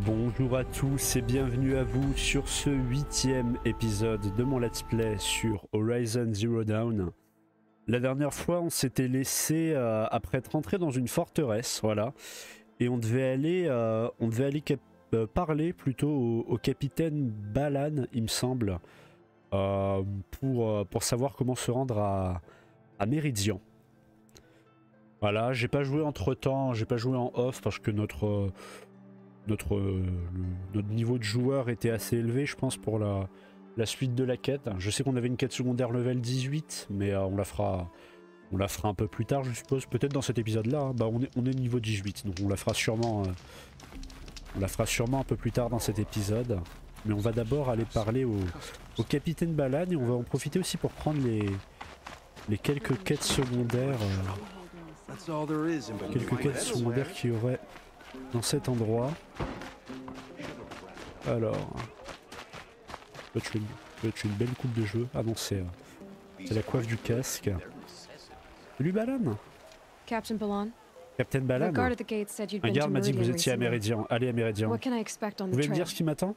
Bonjour à tous et bienvenue à vous sur ce 8e épisode de mon let's play sur Horizon Zero Dawn. La dernière fois on s'était laissé après être rentré dans une forteresse, voilà, et on devait aller parler plutôt au capitaine Balan, il me semble, pour savoir comment se rendre à Méridian. Voilà, j'ai pas joué entre temps, j'ai pas joué en off parce que notre niveau de joueur était assez élevé, je pense, pour la suite de la quête. Je sais qu'on avait une quête secondaire level 18, mais on la fera un peu plus tard, je suppose. Peut-être dans cet épisode-là. Hein. Bah, on est niveau 18, donc on la fera sûrement un peu plus tard dans cet épisode. Mais on va d'abord aller parler au capitaine Balan et on va en profiter aussi pour prendre les quelques quêtes secondaires. Quelques quêtes secondaires qu'il y aurait dans cet endroit. Alors, tu as une belle coupe de cheveux. Ah non, c'est la coiffe du casque. Salut Balan. Captain Balan. Captain Balan. Un garde m'a dit que vous étiez à Méridian. Allez à Méridian. Vous pouvez me dire ce qui m'attend?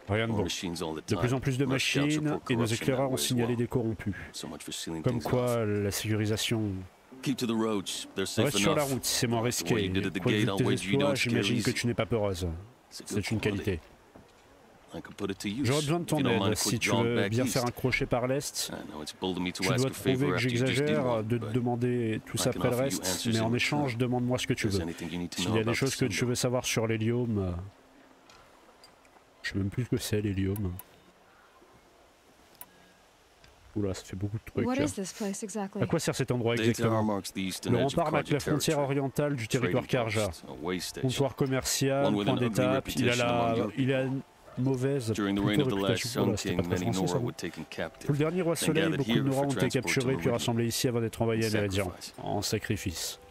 Rien de bon. De plus en plus de machines et nos éclaireurs ont signalé des corrompus. Comme quoi la sécurisation... Reste sur la route, c'est moins risqué. Quoi de tes exploits, j'imagine que tu n'es pas peureuse. C'est une qualité. J'aurais besoin de ton aide. Si tu veux bien faire un crochet par l'est, tu dois trouver que j'exagère de demander tout ça après le reste, mais en échange, demande-moi ce que tu veux. S'il y a des choses que tu veux savoir sur l'hélium... Je sais même plus ce que c'est l'hélium. Oula, ça fait beaucoup de trucs. À quoi sert cet endroit exactement? Le rempart marque la frontière orientale du territoire Karja. Comptoir commercial, point d'étape, il a une mauvaise réputation. Oula, c'était pas très français, ça. Sous le dernier roi soleil, beaucoup de Nora ont été capturés puis rassemblés ici avant d'être envoyés à Méridian, en sacrifice.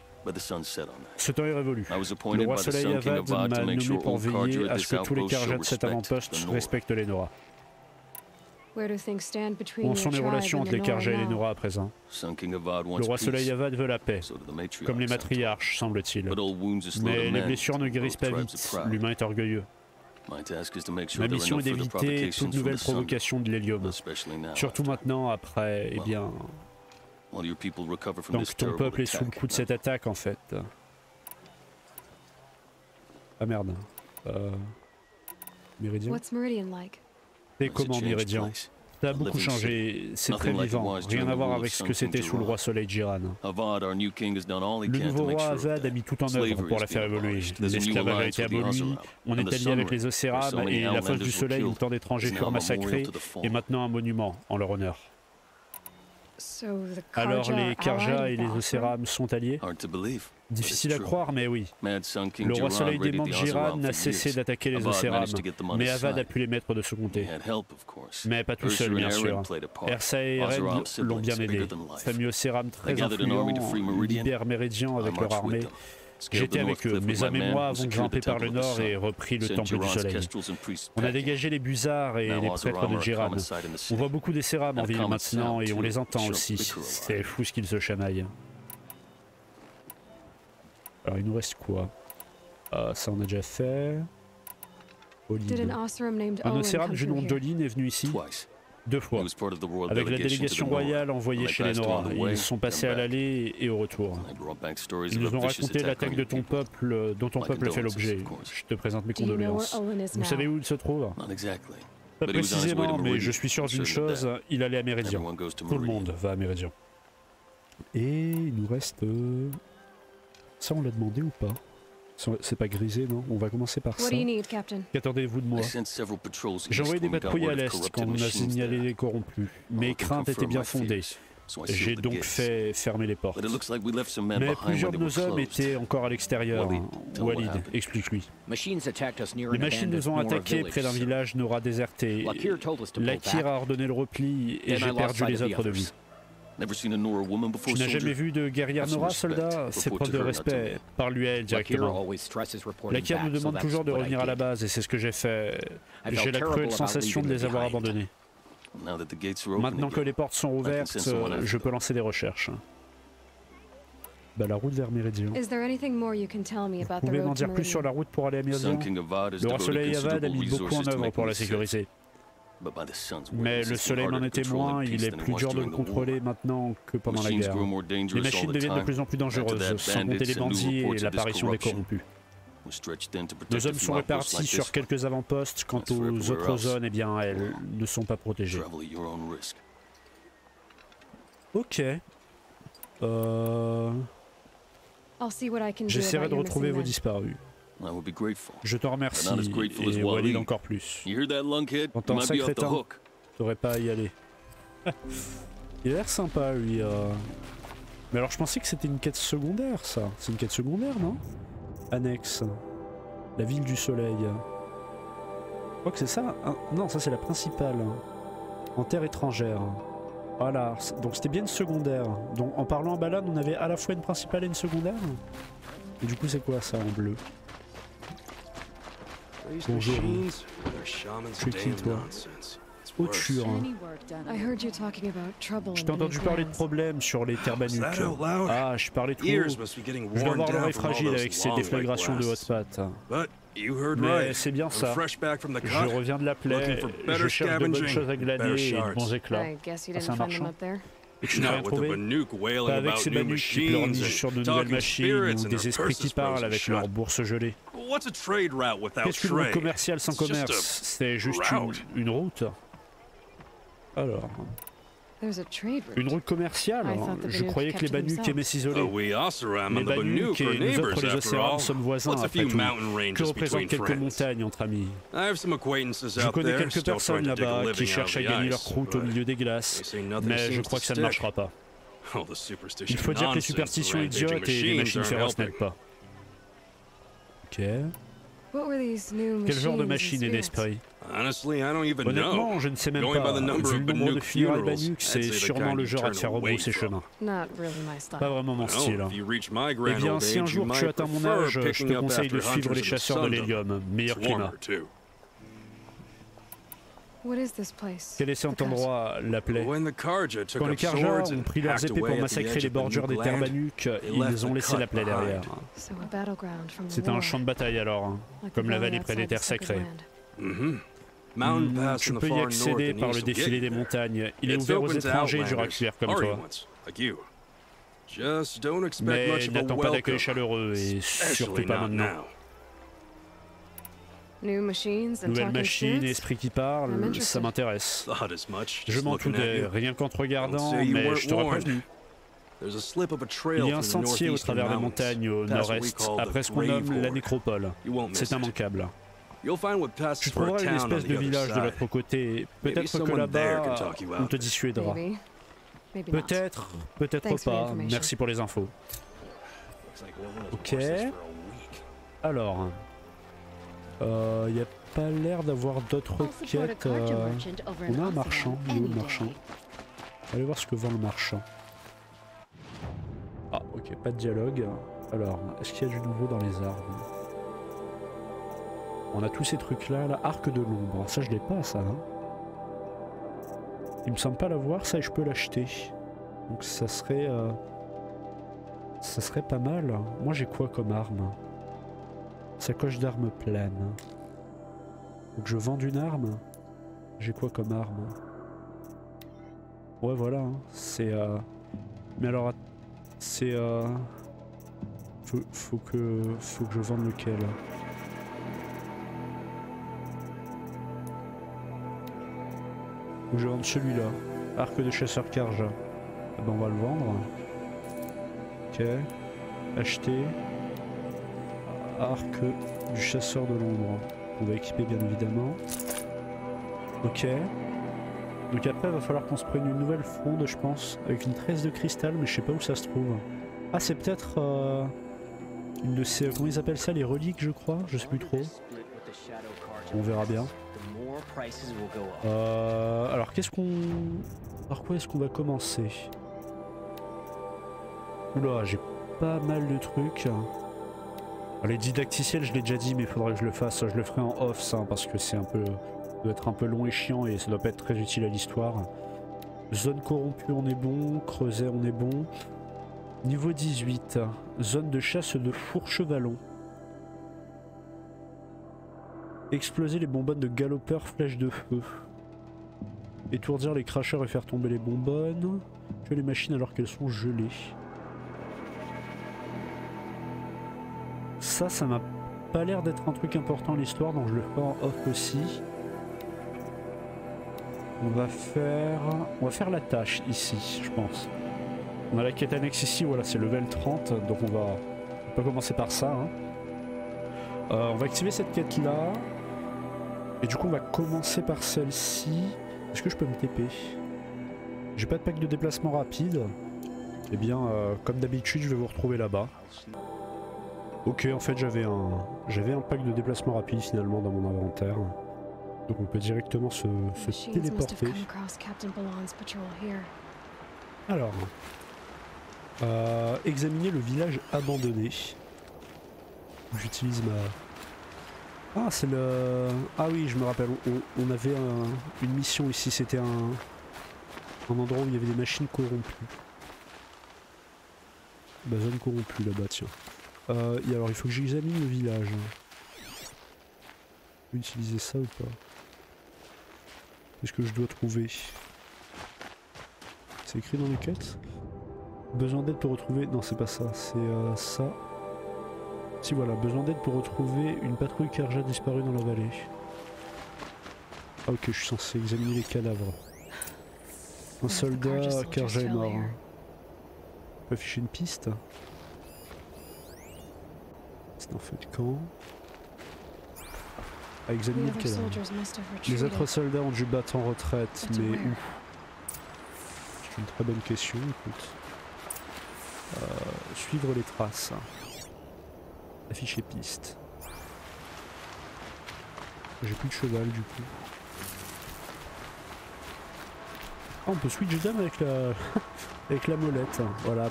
Ce temps est révolu. Le roi soleil Avad m'a nommé pour veiller à ce que tous les Karja de cet avant-poste respectent les Nora. Où sont les relations entre les Karja et les Nora à présent? Le roi soleil Avad veut la paix, comme les matriarches, semble-t-il. Mais les blessures ne guérissent pas vite, l'humain est orgueilleux. Ma mission est d'éviter toute nouvelle provocation de l'hélium. Surtout maintenant, après, eh bien... Donc ton peuple est sous le coup de cette attaque, en fait. Ah merde. Méridian? C'est comment Méridian? Ça a beaucoup changé, c'est très vivant, rien à voir avec ce que c'était sous le roi soleil Jiran. Le nouveau roi Avad a mis tout en œuvre pour la faire évoluer. L'esclavage a été aboli, on est allié avec les Océram et la fosse du soleil où tant d'étrangers furent massacrés est maintenant un monument en leur honneur. Alors les Karja et les Océram sont alliés? Difficile à croire, mais oui. Le roi soleil démon de Jiran n'a cessé d'attaquer les Océram, mais Avad a pu les mettre de ce côté. Mais pas tout seul, bien sûr. Ersa et Eren l'ont bien aidé. Famille Océram très influent libère Méridian avec leur armée. J'étais avec eux, mes hommes et moi avons grimpé par le nord et repris le temple du soleil. On a dégagé les Busards et les prêtres de Jiran. On voit beaucoup des Céram en ville maintenant et on les entend aussi. C'est fou ce qu'ils se chamaillent. Alors il nous reste quoi? Ça on a déjà fait. Olin. Un Océram du nom d'Olin est venu ici 2 fois, avec la délégation royale envoyée chez les Nora. Ils sont passés à l'aller et au retour. Ils nous ont raconté l'attaque de ton peuple, dont ton peuple fait l'objet. Je te présente mes condoléances. Vous savez où il se trouve? Pas précisément, mais je suis sûr d'une chose, il allait à Méridian. Tout le monde va à Méridian. Et il nous reste... Ça on l'a demandé ou pas? C'est pas grisé, non? On va commencer par ça. Qu'attendez-vous de moi? J'ai envoyé des patrouilles à l'est quand on a signalé les corrompus. Mes craintes étaient bien fondées. J'ai donc fait fermer les portes. Mais plusieurs de nos hommes étaient encore à l'extérieur. Walid, explique-lui. Les machines nous ont attaqués près d'un village Nora déserté. Lakir a ordonné le repli et j'ai perdu les autres de vue. Tu n'as jamais vu de guerrière Nora, soldat? C'est preuve de respect. Parle-lui à elle directement. Lakir nous demande toujours de revenir à la base et c'est ce que j'ai fait. J'ai la cruelle sensation de les avoir abandonnés. Maintenant que les portes sont ouvertes, je peux lancer des recherches. Bah la route vers Meridian. Vous pouvez m'en dire plus sur la route pour aller à Meridian? Le roi Soleil Avad a mis beaucoup en œuvre pour la sécuriser. Mais le soleil m'en est témoin, il est plus dur de le contrôler maintenant que pendant la guerre. Les machines deviennent de plus en plus dangereuses, sans compter les bandits et l'apparition des corrompus. Nos hommes sont répartis sur quelques avant-postes, quant aux autres zones, eh bien, elles ne sont pas protégées. Ok. J'essaierai de retrouver vos disparus. Je t'en remercie, et Walid encore plus. T'entends ça, crétin? T'aurais pas à y aller. Il a l'air sympa, lui. Mais alors, je pensais que c'était une quête secondaire, ça. C'est une quête secondaire, non? Annexe. La ville du soleil. Je crois que c'est ça. Non, ça c'est la principale. En terre étrangère. Voilà, donc c'était bien une secondaire. Donc en parlant en balade, on avait à la fois une principale et une secondaire. Et du coup, c'est quoi ça en bleu? Bonjour. Je suis qui, toi? Auture. Je t'ai entendu parler de problèmes sur les Terbanuks. Ah, je parlais trop. Je dois avoir l'oreille fragile avec ces déflagrations de haute patte. Mais c'est bien ça. Je reviens de la plaie, je cherche de bonnes choses à glaner et de bons éclats. Ah, c'est un marchand. Et tu n'as rien trouvé? Pas avec ces Banuks qui pleurnichent sur de nouvelles machines ou des esprits qui parlent avec leurs bourses gelées. Qu'est-ce qu'une route commerciale sans commerce? C'est juste une route. Alors... Une route commerciale? Je croyais que les Banuks aimaient s'isoler. Les Banuks et nous autres les Océranes sommes voisins après tout. Que représentent quelques montagnes entre amis? Je connais quelques personnes là-bas qui cherchent à gagner leur croûte au milieu des glaces, mais je crois que ça ne marchera pas. Il faut dire que les superstitions idiotes et les machines féroces n'aident pas. Ok. Quel genre de machine et d'esprit? Honnêtement, je ne sais même pas. Vu le nombre de funérailles Banuks, c'est sûrement le genre à te faire rebrousser chemin. Pas vraiment mon style. Eh bien, si un jour tu atteins mon âge, je te conseille de suivre les chasseurs de l'hélium. Meilleur climat. Quel est cet endroit, la plaie? Quand les Karja ont pris leurs épées pour massacrer les bordures des terres Banuks, ils ont laissé la plaie derrière. C'est un champ de bataille alors, comme la vallée près des terres sacrées. Tu peux y accéder par le défilé des montagnes. Il est ouvert aux étrangers d'Uraculaire comme toi. Mais n'attends pas d'accueil chaleureux et surtout pas maintenant. Nouvelles machines, esprits qui parlent, ça m'intéresse. Je m'en doutais, rien qu'en te regardant, mais je t'aurais prévenu. Il y a un sentier au travers des montagnes au nord-est, après ce qu'on nomme la nécropole. C'est immanquable. Tu trouveras une espèce de village de l'autre côté. Peut-être que là-bas, on te dissuadera. Peut-être, peut-être pas. Merci pour les infos. Ok. Alors... il n'y a pas l'air d'avoir d'autres quêtes. On a un marchand. Il est où le marchand? Allez voir ce que vend le marchand. Ah, ok, pas de dialogue. Alors, est-ce qu'il y a du nouveau dans les arbres? On a tous ces trucs-là, là. Arc de l'ombre. Ça, je l'ai pas, ça. Hein. Il me semble pas l'avoir, ça, et je peux l'acheter. Donc, ça serait... ça serait pas mal. Moi, j'ai quoi comme arme? Sacoche d'armes pleine. Donc je vends une arme. J'ai quoi comme arme? Ouais voilà, hein. C'est mais alors c'est faut que je vende lequel? Faut que je vende celui-là. Arc de chasseur Karja. Ah ben on va le vendre. Ok. Acheter. Arc du chasseur de l'ombre. On va équiper bien évidemment. Ok. Donc après il va falloir qu'on se prenne une nouvelle fronde je pense. Avec une tresse de cristal mais je sais pas où ça se trouve. Ah c'est peut-être une de ces... Comment ils appellent ça? Les reliques je crois? Je sais plus trop. On verra bien. Alors qu'est-ce qu'on... Par quoi est-ce qu'on va commencer? Oula j'ai pas mal de trucs. Les didacticiels je l'ai déjà dit mais il faudrait que je le fasse, je le ferai en off ça parce que c'est un peu... ça doit être un peu long et chiant et ça doit pas être très utile à l'histoire. Zone corrompue on est bon, creuset on est bon. Niveau 18. Zone de chasse de Fourchevalon. Exploser les bonbonnes de galopeurs flèches de feu. Étourdir les cracheurs et faire tomber les bonbonnes. Tuer les machines alors qu'elles sont gelées. Ça m'a pas l'air d'être un truc important l'histoire, donc je le ferai en off aussi. On va faire la tâche ici, je pense. On a la quête annexe ici, voilà, c'est level 30, donc on va commencer par ça. Hein. On va activer cette quête là. Et du coup on va commencer par celle-ci. Est-ce que je peux me TP? J'ai pas de pack de déplacement rapide. Eh bien, comme d'habitude, je vais vous retrouver là-bas. Ok, en fait j'avais un pack de déplacement rapide finalement dans mon inventaire. Donc on peut directement se téléporter. Alors, examiner le village abandonné. J'utilise ma... Ah c'est le... Ah oui je me rappelle, on avait une mission ici, c'était un endroit où il y avait des machines corrompues. Bah zone corrompue là-bas tiens. Et alors il faut que j'examine le village. Je peux utiliser ça ou pas? Qu'est-ce que je dois trouver? C'est écrit dans les quêtes? Besoin d'aide pour retrouver... Non c'est pas ça, c'est ça. Si voilà, besoin d'aide pour retrouver une patrouille Karja disparue dans la vallée. Ah ok, je suis censé examiner les cadavres. Un soldat Karja est mort. On peut afficher une piste. C'est en fait quand? À examiner le cadavre. Les autres soldats ont dû battre en retraite, mais où? C'est une très bonne question, écoute. Suivre les traces. Afficher piste. J'ai plus de cheval du coup. Ah, on peut switch down avec la avec la molette. Voilà,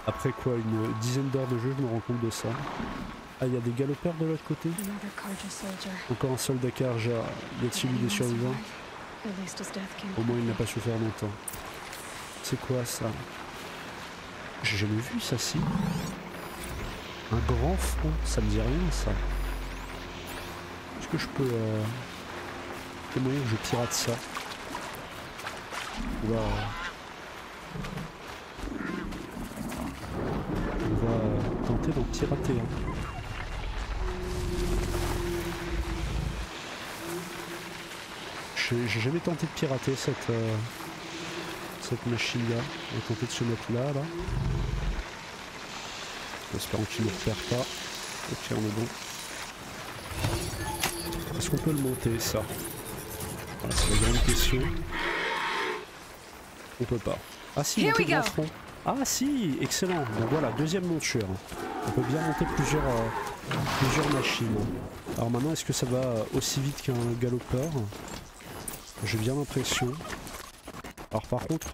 après quoi, une dizaine d'heures de jeu, je me rends compte de ça. Ah, il y a des galopeurs de l'autre côté. Encore un soldat Karja. Y a-t-il des survivants? Au moins il n'a pas souffert longtemps. C'est quoi ça? J'ai jamais vu ça, si. Un grand front, ça me dit rien ça. Est-ce que je peux... quel moyen que je pirate ça? On va tenter d'en pirater un. J'ai jamais tenté de pirater cette machine là. On va tenter de se mettre là. Espérons qu'il ne repère pas. Ok, on est bon. Est-ce qu'on peut le monter ça? Voilà, c'est la grande question. On peut pas. Ah si, monter grand front. Ah si, excellent. Donc voilà, deuxième monture. On peut bien monter plusieurs machines. Alors maintenant, est-ce que ça va aussi vite qu'un galopeur? J'ai bien l'impression. Alors par contre,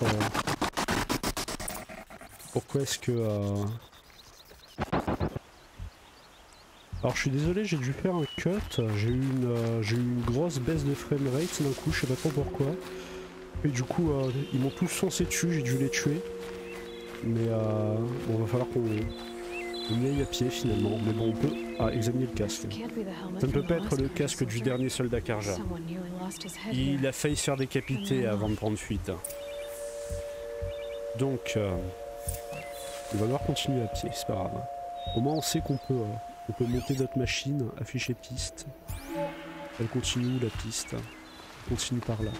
pourquoi est-ce que... Alors je suis désolé, j'ai dû faire un cut, j'ai eu une grosse baisse de framerate d'un coup, je sais pas trop pourquoi. Et du coup, ils m'ont tous foncé dessus, j'ai dû les tuer. Mais bon, va falloir qu'on y aille à pied finalement. Mais bon, on peut examiner le casque. Ça ne peut pas être le casque du dernier soldat Karja. Il a failli se faire décapiter avant de prendre fuite. Donc, on va devoir continuer à pied, c'est pas grave. Au moins on sait qu'on peut monter notre machine, afficher piste. Elle continue où la piste? Elle continue par là.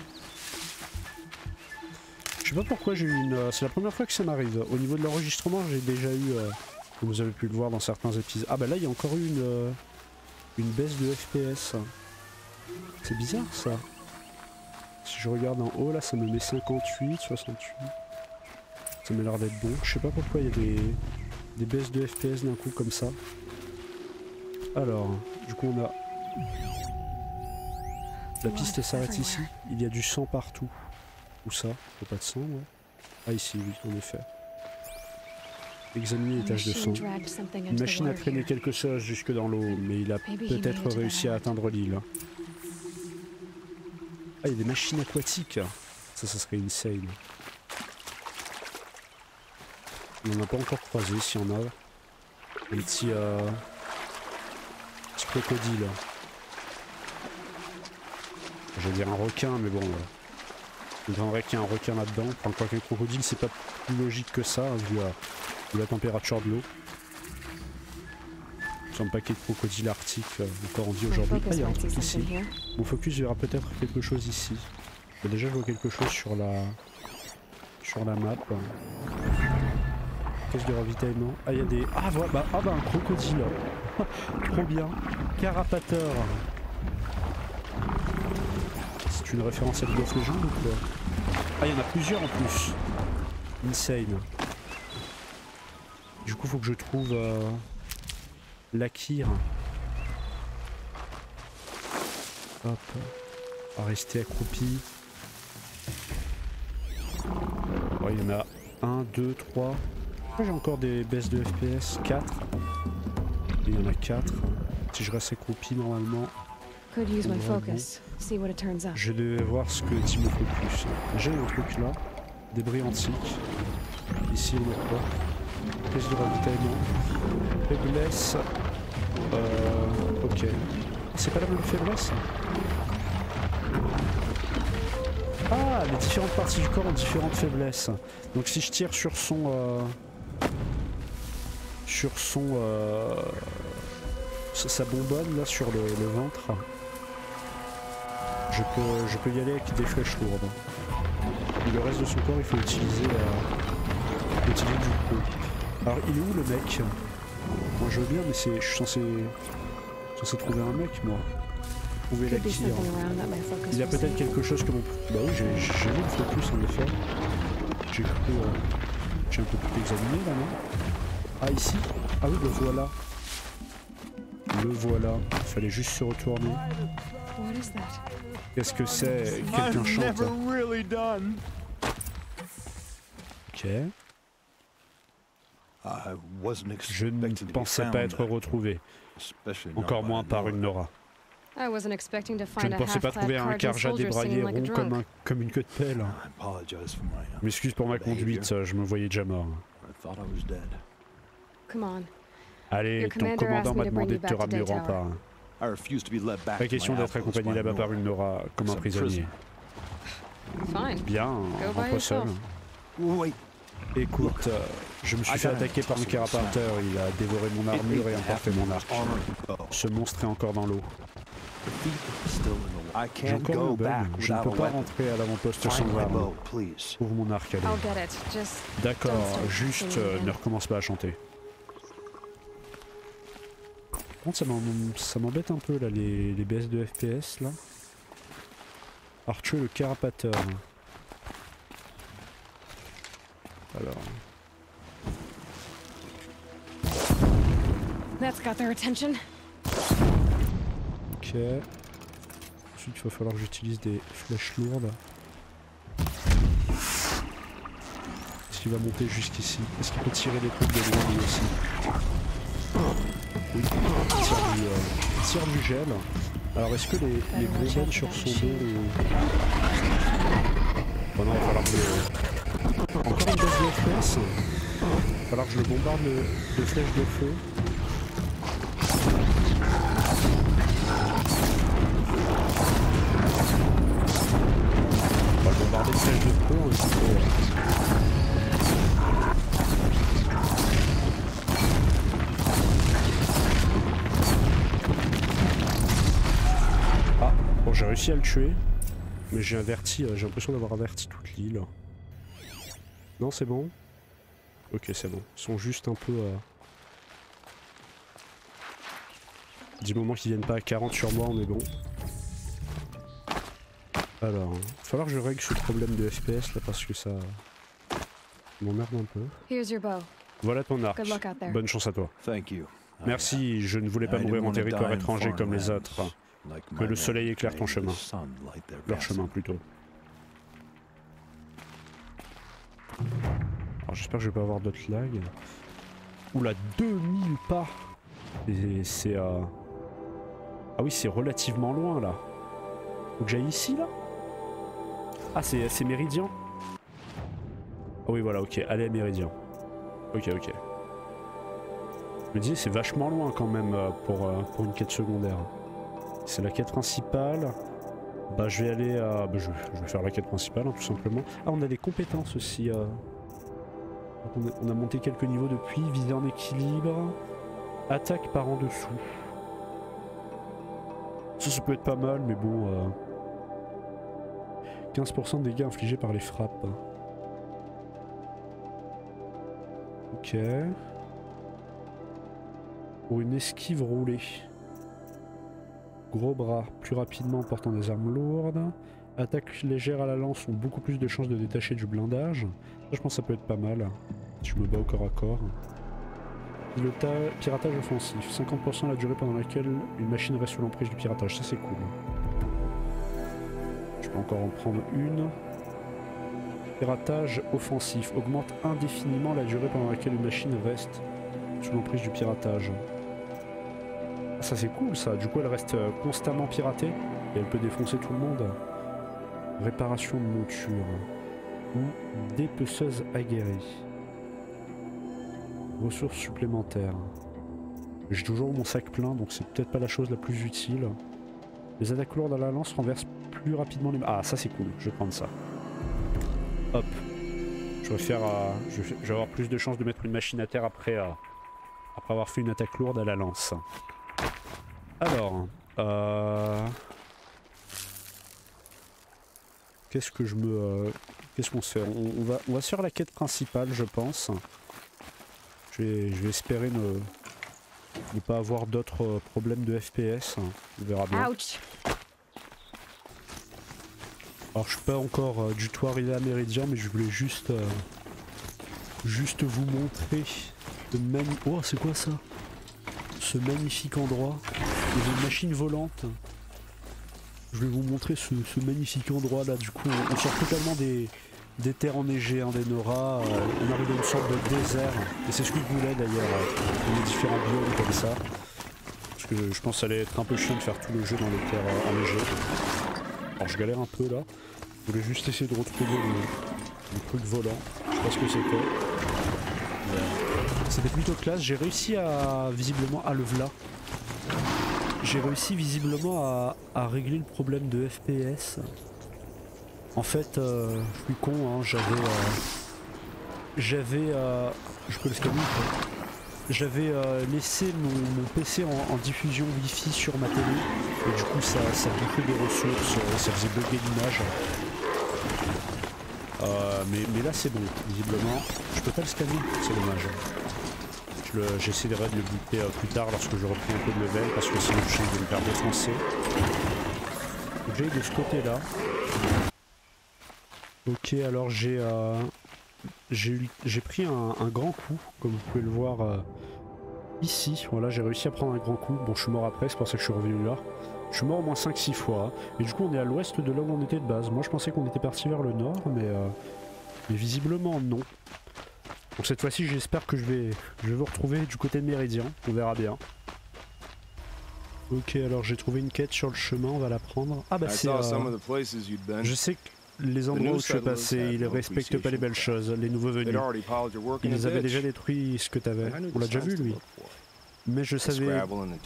Je sais pas pourquoi j'ai eu une... c'est la première fois que ça m'arrive. Au niveau de l'enregistrement, j'ai déjà eu... comme vous avez pu le voir dans certains épisodes. Ah bah là, il y a encore eu une baisse de FPS. C'est bizarre ça. Si je regarde en haut, là, ça me met 58, 68. Ça m'a l'air d'être bon. Je sais pas pourquoi il y a des baisses de FPS d'un coup comme ça. Alors, du coup, on a... La piste s'arrête ici. Il y a du sang partout. Où ça? Il n'y a pas de sang, ouais. Ah ici, oui, en effet. Examiner les taches de sang. Une machine a traîné quelque chose jusque dans l'eau, mais il a peut-être réussi à atteindre l'île. Ah, il y a des machines aquatiques. Ça serait insane. On n'en a pas encore croisé, s'il y en a. Les petits crocodiles. Je vais dire un requin, mais bon. Il devrait qu'il y ait un requin là-dedans. Enfin, quoi qu'un crocodile, c'est pas plus logique que ça, hein, vu la température de l'eau. C'est un paquet de crocodiles arctiques encore en vie aujourd'hui. Ah, il y a un truc ici. Mon focus verra peut-être quelque chose ici. Déjà, je vois quelque chose sur la map. Caisse de ravitaillement. Ah, il y a des... Ah, voilà. Bah, un crocodile. Trop bien. Carapateur. C'est une référence à League of Legends ou quoi? Ah, il y en a plusieurs en plus. Insane. Du coup, faut que je trouve l'Akir. Hop. On va rester accroupi. Bon, il y en a 1, 2, 3. J'ai encore des baisses de FPS. 4. Et il y en a 4. Si je reste accroupi normalement. Je devais voir ce que dit mon focus. J'ai un truc là. Débris antiques. Ici on a quoi? Caisse de ravitaillement. Faiblesse. Ok. C'est pas la même faiblesse? Ah, les différentes parties du corps ont différentes faiblesses. Donc si je tire sur son... sa bonbonne là sur le ventre, je peux y aller avec des flèches lourdes. Et le reste de son corps il faut utiliser du coup. Alors il est où le mec? Moi je veux bien mais je suis censé trouver un mec moi. Trouver la Kir. Il y a peut-être quelque chose que mon... Bah oui j'ai vu le focus en effet. J'ai un peu tout examiné là non? Ah ici? Ah oui le voilà. Le voilà. Il fallait juste se retourner. Qu'est-ce que c'est? Quelqu'un chante. Ok. Je ne pensais pas être retrouvé. Encore moins par une Nora. Je ne pensais pas trouver un Karja débraillé rond comme une queue de pelle. Je m'excuse pour ma conduite, je me voyais déjà mort. Allez, ton commandant m'a demandé de te ramener au rempart. Pas question d'être accompagné là-bas par une Nora comme un prisonnier. Bien, rentre seul. Écoute, je me suis fait attaquer par un carapateur, il a dévoré mon armure et emporté mon arc. Ce monstre est encore dans l'eau. J'ai encore le bug, je ne peux pas rentrer à l'avant-poste sans arme. Ouvre mon arc, allez. D'accord, juste ne recommence pas à chanter. Par contre, ça m'embête un peu là, les baisses de FPS là. Alors tuer le carapateur. Alors. Ok. Ensuite, il va falloir que j'utilise des flèches lourdes. Est-ce qu'il va monter jusqu'ici? Est-ce qu'il peut tirer des trucs de loin lui aussi? Oui, il tire du gel. Alors est-ce que les bonbonnes sur son dos... Oh non, il va falloir que... Encore une baisse de FPS. Il va falloir que je le bombarde de flèches de feu. On va le bombarder de flèches de feu. J'ai réussi à le tuer, mais j'ai l'impression d'avoir averti toute l'île. Non, c'est bon? Ok, c'est bon. Ils sont juste un peu... Du moment qu'ils viennent pas à 40 sur moi, on est bon. Alors, il va falloir que je règle ce problème de FPS là parce que ça m'emmerde un peu. Voilà ton arc. Bonne chance à toi. Merci, je ne voulais pas mourir en territoire étranger comme les autres. Que le soleil éclaire ton chemin. Leur chemin plutôt. Alors j'espère que je vais pas avoir d'autres lags. Oula, 2000 pas. Et c'est Ah oui, c'est relativement loin là. Faut que j'aille ici là. Ah c'est Méridien. Ah oui voilà, ok, allez à Méridien. Ok. Je me disais c'est vachement loin quand même pour une quête secondaire. C'est la quête principale. Bah je vais aller à... je vais faire la quête principale hein, tout simplement. Ah on a des compétences aussi. On a monté quelques niveaux depuis. Viser en équilibre. Attaque par en dessous. Ça peut être pas mal mais bon... 15% de dégâts infligés par les frappes. Ok. Pour une esquive roulée. Gros bras, plus rapidement en portant des armes lourdes. Attaque légère à la lance ont beaucoup plus de chances de détacher du blindage. Ça, je pense que ça peut être pas mal. Si je me bats au corps à corps. Piratage offensif. 50% la durée pendant laquelle une machine reste sous l'emprise du piratage. Ça c'est cool. Je peux encore en prendre une. Piratage offensif. Augmente indéfiniment la durée pendant laquelle une machine reste sous l'emprise du piratage. Ça c'est cool ça, du coup elle reste constamment piratée et elle peut défoncer tout le monde. Réparation de monture. Ou dépeceuse aguerrie. Ressources supplémentaires. J'ai toujours mon sac plein donc c'est peut-être pas la chose la plus utile. Les attaques lourdes à la lance renversent plus rapidement les... Ah ça c'est cool, je vais prendre ça. Hop. Je vais avoir plus de chances de mettre une machine à terre après avoir fait une attaque lourde à la lance. Alors, qu'est-ce qu'on se fait? On va sur la quête principale, je pense. Je vais espérer ne pas avoir d'autres problèmes de FPS. On verra bien. Ouch. Alors, je suis pas encore du tout arrivé à Méridien, mais je voulais juste vous montrer oh, c'est quoi ça? Ce magnifique endroit. Il y a une machine volante. Je vais vous montrer ce magnifique endroit là. Du coup, on sort totalement des terres enneigées, hein, des Nora. On arrive à une sorte de désert. Et c'est ce que je voulais d'ailleurs, dans les différents biomes comme ça. Parce que je pense que ça allait être un peu chiant de faire tout le jeu dans les terres enneigées. Alors je galère un peu là. Je voulais juste essayer de retrouver le truc volant. Je sais pas ce que c'était. C'était plutôt classe. J'ai réussi à visiblement à le v'là. J'ai réussi visiblement à régler le problème de FPS. En fait, je suis con, hein, je peux le scanner quoi. J'avais laissé mon PC en diffusion Wi-Fi sur ma télé et du coup ça bouffait des ressources, ça faisait bugger l'image. Mais là c'est bon, visiblement. Je peux pas le scanner, c'est dommage. J'essaierai de le buter plus tard lorsque je reprends un peu de level parce que sinon je vais me faire défoncer. Donc j'ai de ce côté là. Ok, alors j'ai pris un grand coup, comme vous pouvez le voir ici. Voilà, j'ai réussi à prendre un grand coup. Bon, je suis mort après, c'est pour ça que je suis revenu là. Je suis mort au moins 5-6 fois. Et du coup, on est à l'ouest de là où on était de base. Moi, je pensais qu'on était parti vers le nord, mais visiblement non. Donc cette fois-ci, j'espère que je vais vous retrouver du côté de Méridien. On verra bien. Ok, alors j'ai trouvé une quête sur le chemin, on va la prendre. Ah bah c'est... je sais que les endroits où je suis passé, ils respectent pas les belles choses, les nouveaux venus. Ils avaient déjà détruit ce que t'avais. On l'a déjà vu lui. Mais je savais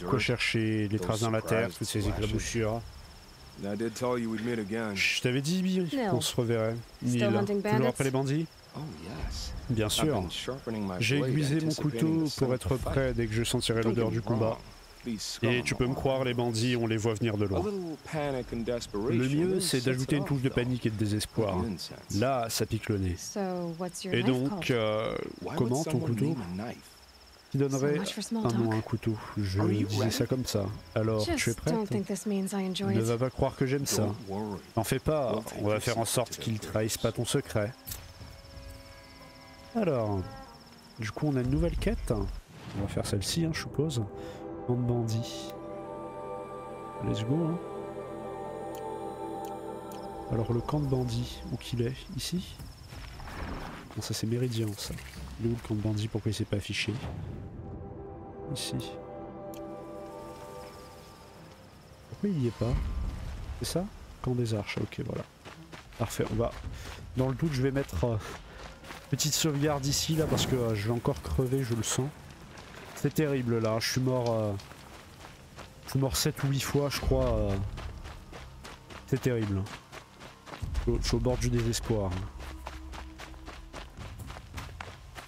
quoi chercher, les traces dans la terre, toutes ces éclaboussures. Je t'avais dit qu'on se reverrait. Neil, toujours après les bandits? Bien sûr. J'ai aiguisé mon couteau pour être prêt dès que je sentirai l'odeur du combat. Et tu peux me croire, les bandits, on les voit venir de loin. Le mieux, c'est d'ajouter une touche de panique et de désespoir. Là, ça pique le nez. Et donc, comment ton couteau? Qui donnerait un nom à un couteau? Je disais ça comme ça. Alors, tu es prête? Ne va pas croire que j'aime ça. N'en fais pas, on va faire en sorte qu'ils trahissent pas ton secret. Alors, du coup, on a une nouvelle quête. On va faire celle-ci, hein, je suppose. Camp de bandits. Let's go, hein. Alors, le camp de bandits, où qu'il est? Ici? Non, ça c'est Méridien, ça. Il est où le camp de bandits? Pourquoi il s'est pas affiché? Ici. Pourquoi il y est pas? C'est ça? Camp des Arches, ok, voilà. Parfait, on va... Dans le doute, je vais mettre Petite sauvegarde ici là parce que je vais encore crever, je le sens. C'est terrible là, je suis mort 7 ou 8 fois je crois. C'est terrible. Je suis au bord du désespoir.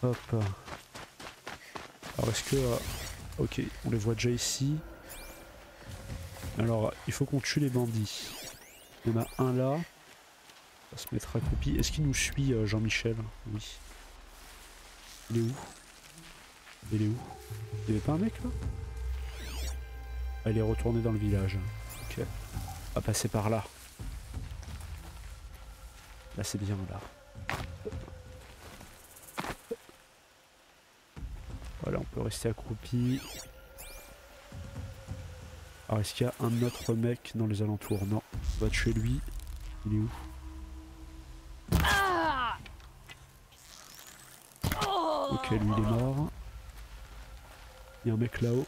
Hop. Alors est-ce que... ok, on les voit déjà ici. Alors il faut qu'on tue les bandits. Il y en a un là. On va se mettre accroupi. Est-ce qu'il nous suit Jean-Michel? Oui. Il est où? Il est où? Il y avait pas un mec là? Ah, il est retourné dans le village. Ok. On va passer par là. Là c'est bien là. Voilà, on peut rester accroupi. Alors est-ce qu'il y a un autre mec dans les alentours? Non. On va tuer lui. Il est où? Ok, lui il est mort. Il y a un mec là-haut.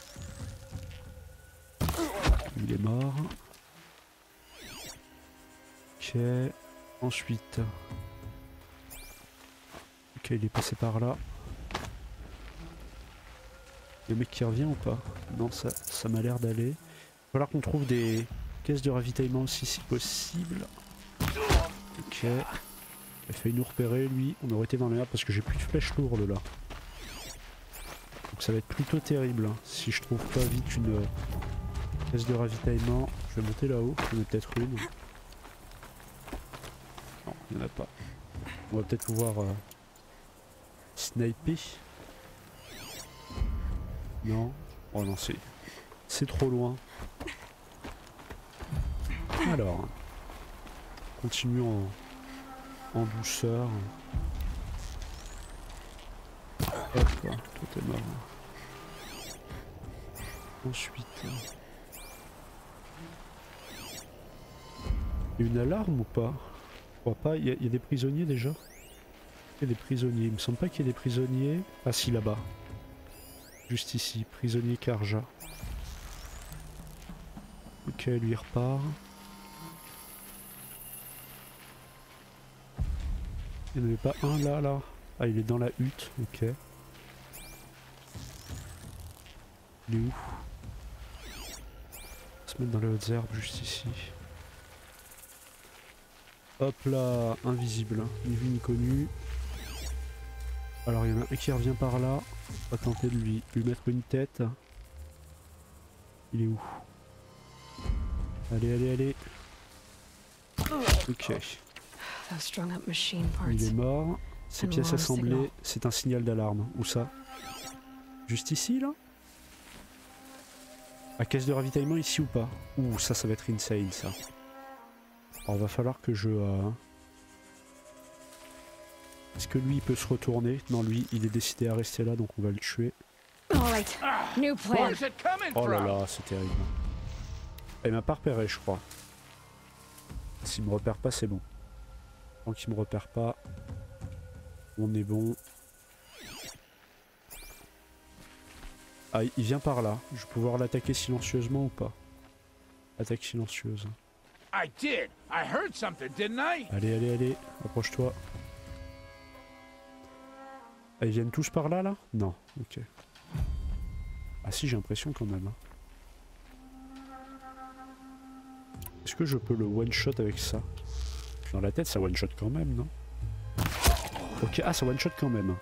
Il est mort. Ok. Ensuite. Ok, il est passé par là. Il y a un mec qui revient ou pas? Non, ça m'a l'air d'aller. Il va falloir qu'on trouve des caisses de ravitaillement aussi si possible. Ok. Il a failli nous repérer lui. On aurait été dans la merde parce que j'ai plus de flèches lourdes là. Donc ça va être plutôt terrible hein, si je trouve pas vite une caisse de ravitaillement. Je vais monter là-haut. Il y en a peut-être une. Non, il n'y en a pas. On va peut-être pouvoir sniper. Non. Oh non, c'est trop loin. Alors. Continuons en douceur. Hop, toi t'es mort. Ensuite. Il y a une alarme ou pas? Je crois pas. Il y a des prisonniers déjà? Il y a des prisonniers. Il me semble pas qu'il y ait des prisonniers. Ah si, là-bas. Juste ici. Prisonnier Karja. Ok, lui il repart. Il n'y en avait pas un là? Ah, il est dans la hutte. Ok. Il est où? On va se mettre dans les hautes herbes juste ici. Hop là, invisible, ni vu ni connu. Alors il y en a un qui revient par là. On va tenter de lui mettre une tête. Il est où? Allez, allez, allez. Ok. Il est mort. Ces pièces assemblées, c'est un signal d'alarme. Où ça? Juste ici là? À caisse de ravitaillement ici ou pas? Ouh, ça va être insane ça. Alors va falloir que je... Est-ce que lui il peut se retourner? Non, lui il est décidé à rester là donc on va le tuer. Oh là là, c'est terrible. Il m'a pas repéré je crois. S'il me repère pas c'est bon. Tant qu'il me repère pas, on est bon. Ah, il vient par là. Je vais pouvoir l'attaquer silencieusement ou pas? Attaque silencieuse. Allez, allez, allez, approche-toi. Ah, ils viennent tous par là, là? Non, ok. Ah si, j'ai l'impression quand même. Est-ce que je peux le one-shot avec ça? Dans la tête, ça one-shot quand même, non? Ok, ah, ça one-shot quand même.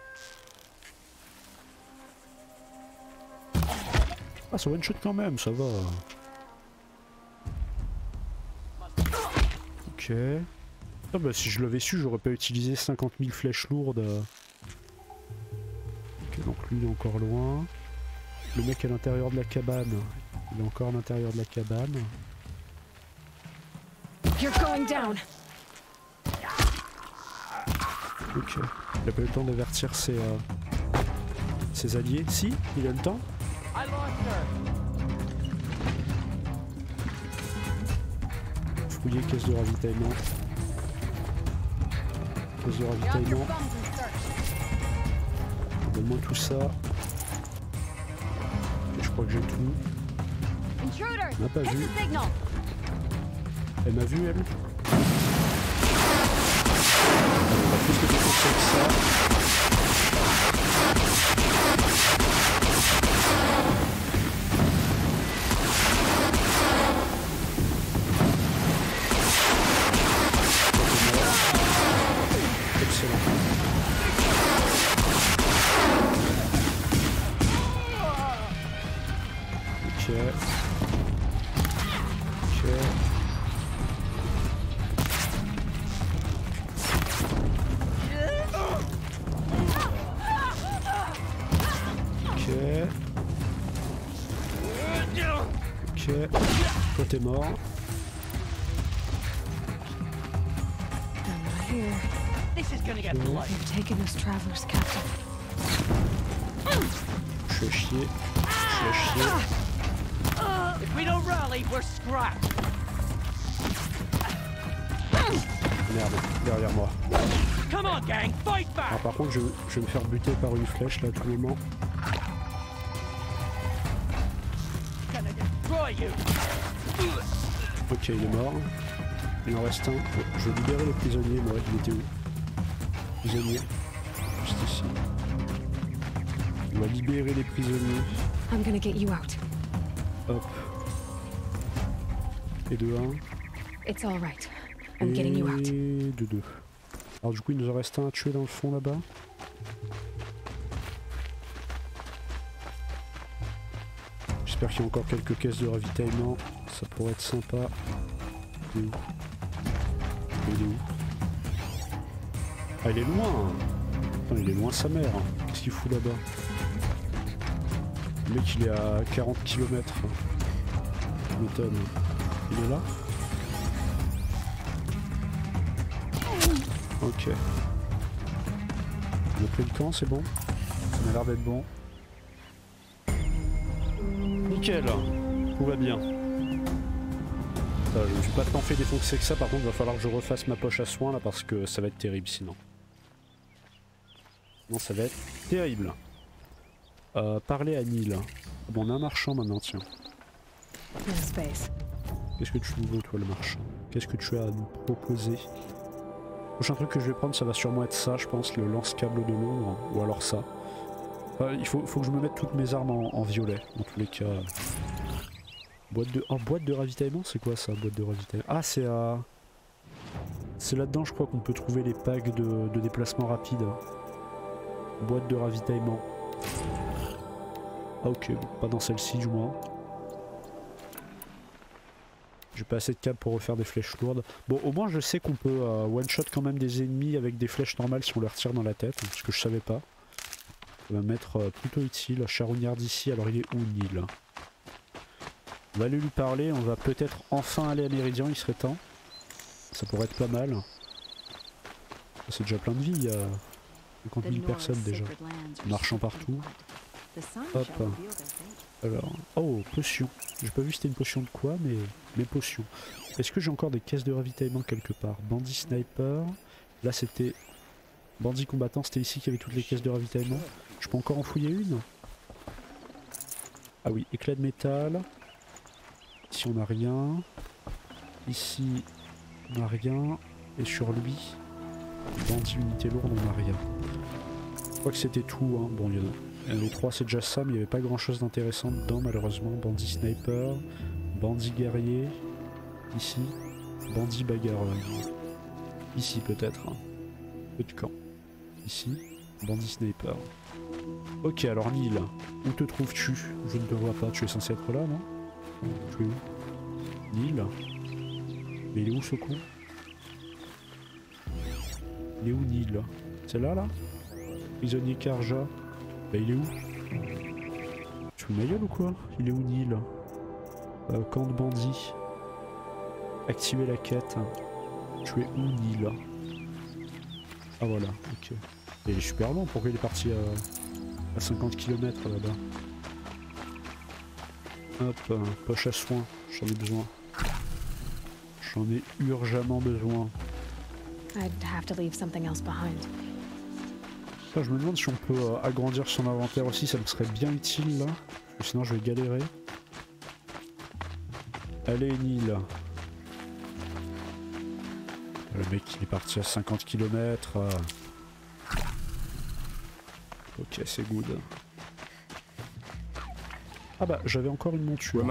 Ah, ça one-shot quand même, ça va. Ok. Ah bah si je l'avais su, j'aurais pas utilisé 50 000 flèches lourdes. Ok, donc lui il est encore loin. Le mec à l'intérieur de la cabane. Il est encore à l'intérieur de la cabane. Ok. Il a pas eu le temps d'avertir ses alliés. Si, il a le temps. Fouiller caisse de ravitaillement. Caisse de ravitaillement. Donne-moi tout ça. Et je crois que j'ai tout. On n'a pas vu. Elle m'a vu elle. On va plus que ça. Toi t'es mort. Je suis à chier. Merde, derrière moi. Alors, par contre, je vais me faire buter par une flèche là à tout moment. Ok, il est mort. Il en reste un. Je vais libérer les prisonniers, moi. Il était où? Prisonnier. Juste ici. On va libérer les prisonniers. Hop. Et de 1. Et de 2. Alors du coup, il nous en reste un à tuer dans le fond là-bas. J'espère qu'il y a encore quelques caisses de ravitaillement. Ça pourrait être sympa. Il est où? Il est où? Ah, il est loin! Putain, il est loin sa mère. Qu'est-ce qu'il fout là-bas? Le mec, il est à 40 km. Je m'étonne. Il est là? Ok. On a pris le camp, c'est bon? Ça a l'air d'être bon. Nickel! Tout va bien. Je suis pas tant fait défoncer que ça, par contre il va falloir que je refasse ma poche à soins là parce que ça va être terrible sinon. Non, ça va être terrible. Parler à Neil. Bon, on a un marchand maintenant, tiens. Qu'est-ce que tu veux toi le marchand? Qu'est-ce que tu as à nous proposer? Le prochain truc que je vais prendre ça va sûrement être ça je pense, le lance-câble de l'ombre, ou alors ça. Il faut que je me mette toutes mes armes en violet, dans tous les cas. Boîte de ravitaillement, c'est quoi ça, boîte de ravitaillement? Ah, c'est à... C'est là-dedans, je crois qu'on peut trouver les packs de déplacement rapide. Boîte de ravitaillement. Ah ok, pas dans celle-ci du moins. J'ai pas assez de câbles pour refaire des flèches lourdes. Bon, au moins je sais qu'on peut one-shot quand même des ennemis avec des flèches normales si on leur tire dans la tête, ce que je savais pas. On va mettre plutôt utile. Charognard d'ici, alors il est où Neil? On va aller lui parler, on va peut-être enfin aller à Méridian, il serait temps. Ça pourrait être pas mal. C'est déjà plein de vie, il y a 50 000 personnes déjà. Marchant partout. Hop. Alors, oh, potion. J'ai pas vu c'était une potion de quoi, mais potion. Est-ce que j'ai encore des caisses de ravitaillement quelque part? Bandit sniper. Là c'était... Bandit combattant, c'était ici qu'il y avait toutes les caisses de ravitaillement. Je peux encore en fouiller une? Ah oui, éclat de métal. Ici on n'a rien. Ici on n'a rien. Et sur lui, bandit unité lourde, on n'a rien. Je crois que c'était tout. Hein. Bon, il y en a les 3, c'est déjà ça, mais il n'y avait pas grand chose d'intéressant dedans malheureusement. Bandit sniper, bandit guerrier. Ici, bandit bagarreur. Ici peut-être. Hein. Peu de camp. Ici, bandit sniper. Ok, alors Neil, où te trouves-tu? Je ne te vois pas, tu es censé être là, non? Tu es où? Neil? Mais il est où ce con? Il est où Neil? C'est là, là? Prisonnier Karja? Bah il est où? Tu fous ma gueule ou quoi? Il est où Neil? Camp de bandits. Activer la quête. Tu es où Neil? Ah voilà, ok. Et il est super long, pourquoi il est parti à 50 km là-bas? Hop, poche à soins, j'en ai besoin. J'en ai urgemment besoin. Là, je me demande si on peut agrandir son inventaire aussi, ça me serait bien utile là. Parce que sinon je vais galérer. Allez Neil. Le mec il est parti à 50 km. Ok, c'est good. Ah bah, j'avais encore une monture.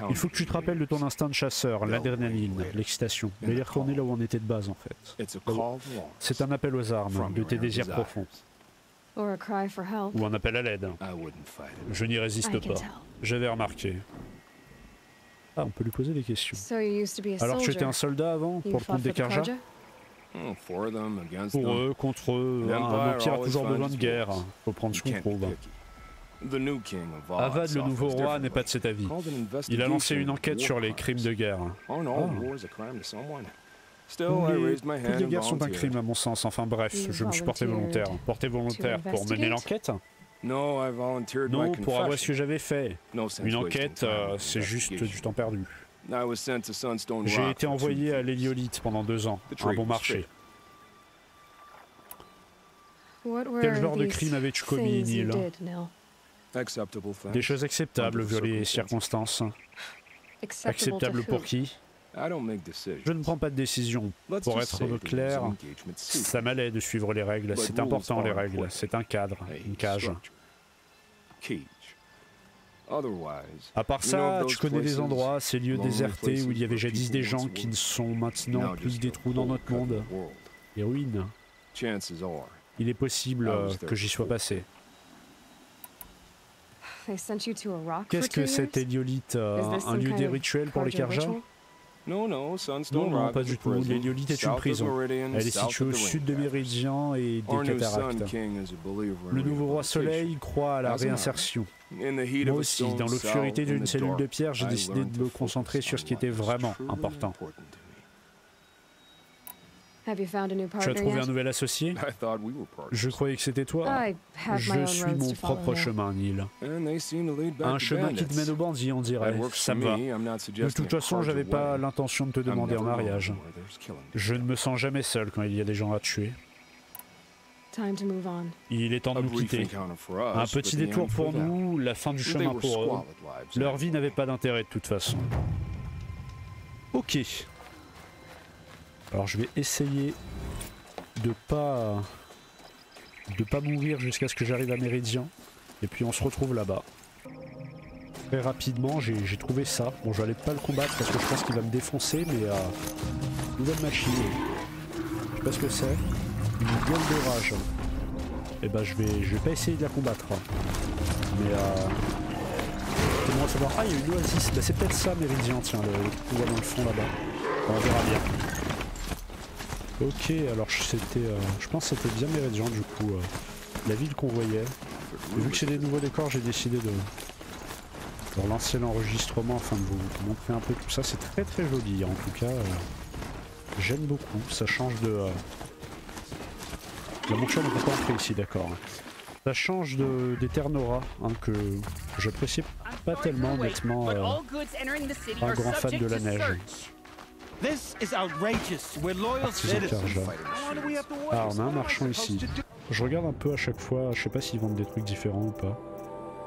Il faut que tu te rappelles de ton instinct de chasseur, l'adrénaline, l'excitation. Mais y retourner là où on était de base en fait. C'est un appel aux armes, de tes désirs profonds. Ou un appel à l'aide. Je n'y résiste pas. J'avais remarqué. Ah, on peut lui poser des questions. Alors tu étais un soldat avant, pour le compte des Karja? Pour eux, contre eux, un empire a toujours besoin de guerre. Faut prendre ce qu'on trouve. Avad, le nouveau roi, n'est pas de cet avis. Il a lancé une enquête sur les crimes de guerre. Oh. Toutes les guerres sont un crime à mon sens. Enfin bref, je me suis porté volontaire. Porté volontaire pour mener l'enquête? Non, pour avouer ce que j'avais fait. Une enquête, c'est juste du temps perdu. J'ai été envoyé à l'héliolite pendant 2 ans. Un bon marché. Quel genre de crime avais-tu commis, Neil? Des choses acceptables vu les circonstances. Acceptables pour qui? Je ne prends pas de décision. Pour être clair, ça m'allait de suivre les règles. C'est important les règles. C'est un cadre, une cage. À part ça, tu connais des endroits, ces lieux désertés où il y avait jadis des gens qui ne sont maintenant plus des trous dans notre monde. Des ruines. Il est possible que j'y sois passé. Qu'est-ce que cet héliolite? Un lieu des rituels pour les Karja? Non, pas du tout. L'héliolite est une prison. Elle est située au sud de Méridian et des cataractes. Le nouveau roi Soleil croit à la réinsertion. Moi aussi, dans l'obscurité d'une cellule de pierre, j'ai décidé de me concentrer sur ce qui était vraiment important. Tu as trouvé un nouvel associé? Je croyais que c'était toi. Je suis mon propre chemin, Neil. Un chemin qui te mène au bandit, on dirait. Ça me va. De toute façon, j'avais pas l'intention de te demander en mariage. Je ne me sens jamais seul quand il y a des gens à tuer. Il est temps de nous quitter. Un petit détour pour nous, la fin du chemin pour eux. Leur vie n'avait pas d'intérêt de toute façon. Ok. Alors je vais essayer de pas mourir jusqu'à ce que j'arrive à Méridian. Et puis on se retrouve là-bas. Très rapidement, j'ai trouvé ça. Bon, je vais pas le combattre parce que je pense qu'il va me défoncer, mais nouvelle machine. Je sais pas ce que c'est. Une gueule de rage. Et bah je vais pas essayer de la combattre. Mais c'est bon à savoir. Ah, il y a une oasis. Bah, c'est peut-être ça Méridian, tiens, le qu'on voit dans le fond là-bas. On verra bien. Ok, alors c'était, je pense que c'était bien Méridian du coup, la ville qu'on voyait. Et vu que c'est des nouveaux décors, j'ai décidé de relancer l'enregistrement afin de vous montrer un peu tout ça. C'est très très joli, en tout cas, j'aime beaucoup. Ça change de... La monture ne peut pas entrer ici, d'accord. Ça change des Terre-Nora, hein, que j'apprécie pas tellement honnêtement. Un grand fan de la neige. Ah, on a un marchand ici. Je regarde un peu à chaque fois, je sais pas s'ils vendent des trucs différents ou pas.